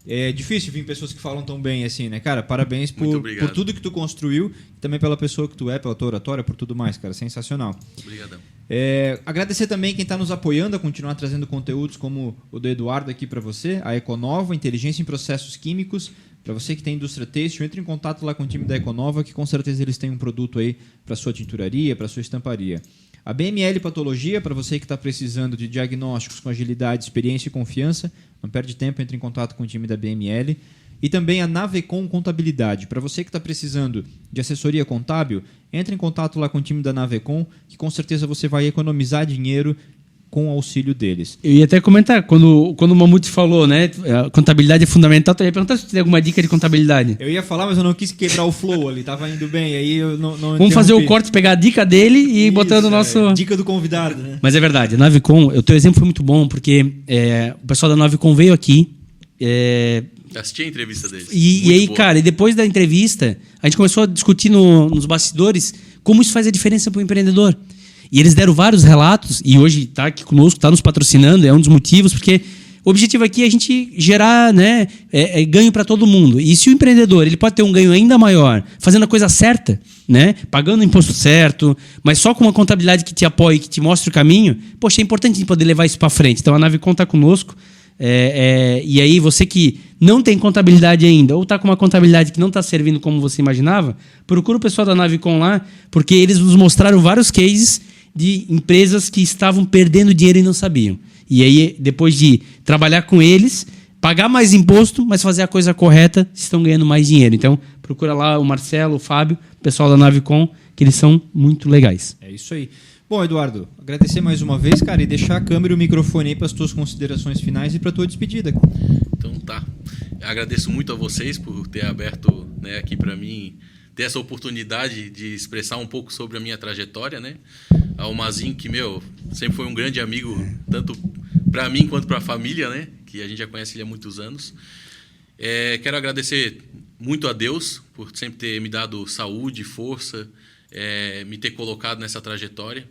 É difícil vir pessoas que falam tão bem assim, né, cara? Parabéns por tudo que tu construiu e também pela pessoa que tu é, pela tua oratória, por tudo mais, cara. Sensacional. Obrigadão. Agradecer também quem está nos apoiando a continuar trazendo conteúdos como o do Eduardo aqui para você, a Econova, Inteligência em Processos Químicos, Para você que tem indústria têxtil, entre em contato lá com o time da Econova, que com certeza eles têm um produto aí para sua tinturaria, para sua estamparia. A BML Patologia, para você que está precisando de diagnósticos com agilidade, experiência e confiança, não perde tempo, entre em contato com o time da BML. E também a Navecom Contabilidade. Para você que está precisando de assessoria contábil, entre em contato lá com o time da Navecom, que com certeza você vai economizar dinheiro com o auxílio deles. Eu ia até comentar, quando o Mamute falou, né, a contabilidade é fundamental, eu ia perguntar se você tem alguma dica de contabilidade. Eu ia falar, mas eu não quis quebrar o flow ali, estava indo bem, aí eu não Vamos fazer o corte, pegar a dica dele e ir botando o nosso... Dica do convidado, né? Mas é verdade, a Navecom, o teu exemplo foi muito bom, porque o pessoal da Navecom veio aqui... Assisti a entrevista deles. E aí, boa. Cara, e depois da entrevista, a gente começou a discutir nos bastidores como isso faz a diferença para o empreendedor. E eles deram vários relatos, e hoje está aqui conosco, está nos patrocinando, é um dos motivos, porque o objetivo aqui é a gente gerar, né, ganho para todo mundo. E se o empreendedor ele pode ter um ganho ainda maior, fazendo a coisa certa, né, pagando o imposto certo, mas só com uma contabilidade que te apoie, que te mostre o caminho, poxa, é importante a gente poder levar isso para frente. Então a Navecom está conosco. E aí você que não tem contabilidade ainda ou está com uma contabilidade que não está servindo como você imaginava, procura o pessoal da Navecom lá, porque eles nos mostraram vários cases de empresas que estavam perdendo dinheiro e não sabiam. E aí, depois de trabalhar com eles, pagar mais imposto, mas fazer a coisa correta, estão ganhando mais dinheiro. Então, procura lá o Marcelo, o Fábio, o pessoal da Navecom, que eles são muito legais. É isso aí. Bom, Eduardo, agradecer mais uma vez, cara, e deixar a câmera e o microfone aí para as tuas considerações finais e para a tua despedida. Então tá. Eu agradeço muito a vocês por ter aberto, né, aqui para mim, ter essa oportunidade de expressar um pouco sobre a minha trajetória, né? Ao Mazinho, que, sempre foi um grande amigo, tanto para mim quanto para a família, né? Que a gente já conhece ele há muitos anos. Quero agradecer muito a Deus por sempre ter me dado saúde, força, me ter colocado nessa trajetória.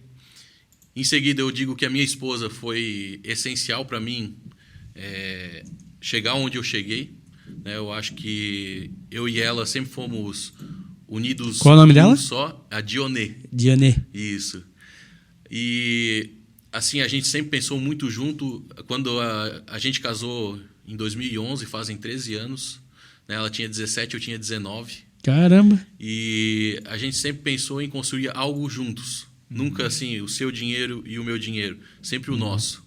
Em seguida, eu digo que a minha esposa foi essencial para mim chegar onde eu cheguei. Né? Eu acho que eu e ela sempre fomos unidos. Qual é o nome dela? Só, a Dionê. Dionê. Isso. E assim, a gente sempre pensou muito junto. Quando a gente casou em 2011, fazem 13 anos, né? Ela tinha 17, eu tinha 19. Caramba! E a gente sempre pensou em construir algo juntos. Nunca assim, o seu dinheiro e o meu dinheiro. Sempre o nosso.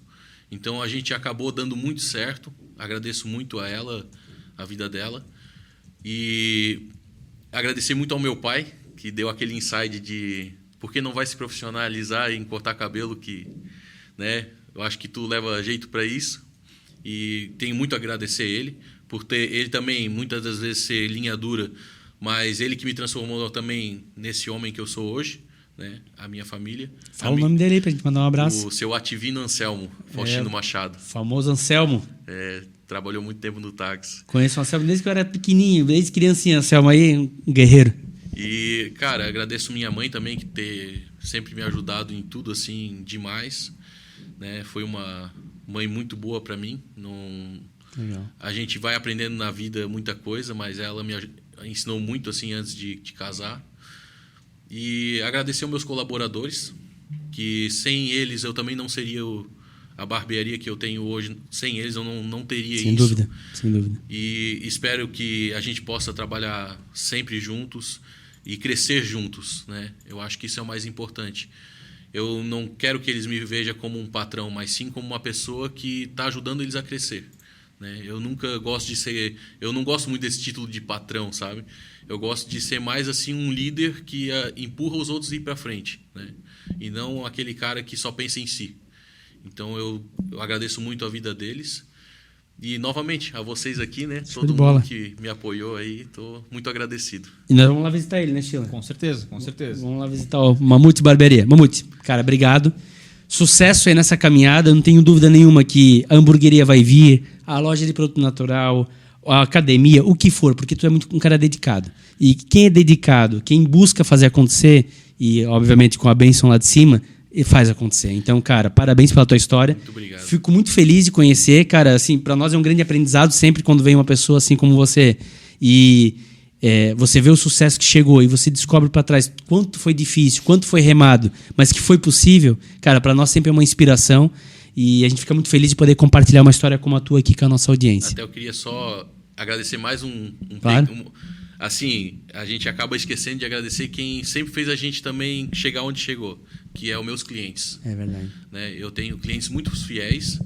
Então, a gente acabou dando muito certo. Agradeço muito a ela, a vida dela. E agradecer muito ao meu pai, que deu aquele insight de por que não vai se profissionalizar em cortar cabelo, que, né, eu acho que tu leva jeito para isso. E tenho muito a agradecer a ele, por ter ele também, muitas das vezes, ser linha dura, mas ele que me transformou também nesse homem que eu sou hoje, né, a minha família. Fala o nome dele aí pra gente mandar um abraço. O seu Ativino Anselmo, Faustino Machado. Famoso Anselmo. Trabalhou muito tempo no táxi. Conheço o Anselmo desde que eu era pequenininho, desde criancinha. Anselmo aí, um guerreiro. E, cara, agradeço minha mãe também, que ter sempre me ajudado em tudo, assim, demais. Né? Foi uma mãe muito boa para mim. Legal. A gente vai aprendendo na vida muita coisa, mas ela me ensinou muito, assim, antes de casar. E agradecer aos meus colaboradores, que sem eles eu também não seria a barbearia que eu tenho hoje. Sem eles eu não teria sem isso. Dúvida, sem dúvida. E espero que a gente possa trabalhar sempre juntos e crescer juntos, né? Eu acho que isso é o mais importante. Eu não quero que eles me vejam como um patrão, mas sim como uma pessoa que está ajudando eles a crescer, né? Eu nunca gosto de ser... Eu não gosto muito desse título de patrão, sabe? Eu gosto de ser mais assim um líder que empurra os outros a ir para frente, né? E não aquele cara que só pensa em si. Então eu agradeço muito a vida deles. E novamente a vocês aqui, né? Show Todo de bola. mundo que me apoiou aí, estou muito agradecido. E nós vamos lá visitar ele, né, Sheila? Com certeza, com certeza. Vamos lá visitar o Mamute Barbearia. Mamute, cara, obrigado. Sucesso aí nessa caminhada. Eu não tenho dúvida nenhuma que a hamburgueria vai vir, a loja de produto natural, a academia, o que for, porque tu é muito um cara dedicado. E quem é dedicado, quem busca fazer acontecer, e obviamente com a bênção lá de cima, faz acontecer. Então, cara, parabéns pela tua história. Muito obrigado. Fico muito feliz de conhecer, cara. Assim, para nós é um grande aprendizado sempre quando vem uma pessoa assim como você. E você vê o sucesso que chegou e você descobre para trás quanto foi difícil, quanto foi remado, mas que foi possível. Cara, para nós sempre é uma inspiração. E a gente fica muito feliz de poder compartilhar uma história como a tua aqui com a nossa audiência. Até eu queria só agradecer mais Claro. assim, a gente acaba esquecendo de agradecer quem sempre fez a gente também chegar onde chegou, que é os meus clientes. É verdade. Né? Eu tenho clientes muito fiéis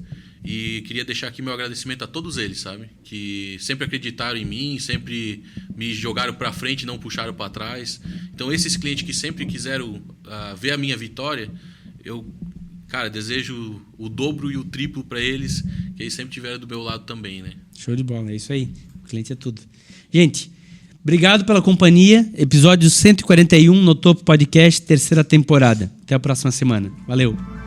e queria deixar aqui meu agradecimento a todos eles, sabe? Que sempre acreditaram em mim, sempre me jogaram para frente, não puxaram para trás. Então, esses clientes que sempre quiseram ver a minha vitória, eu, cara, desejo o dobro e o triplo para eles, que eles sempre estiveram do meu lado também, né? Show de bola, é isso aí. O cliente é tudo. Gente, obrigado pela companhia. Episódio 141 no Topo Podcast, terceira temporada. Até a próxima semana. Valeu.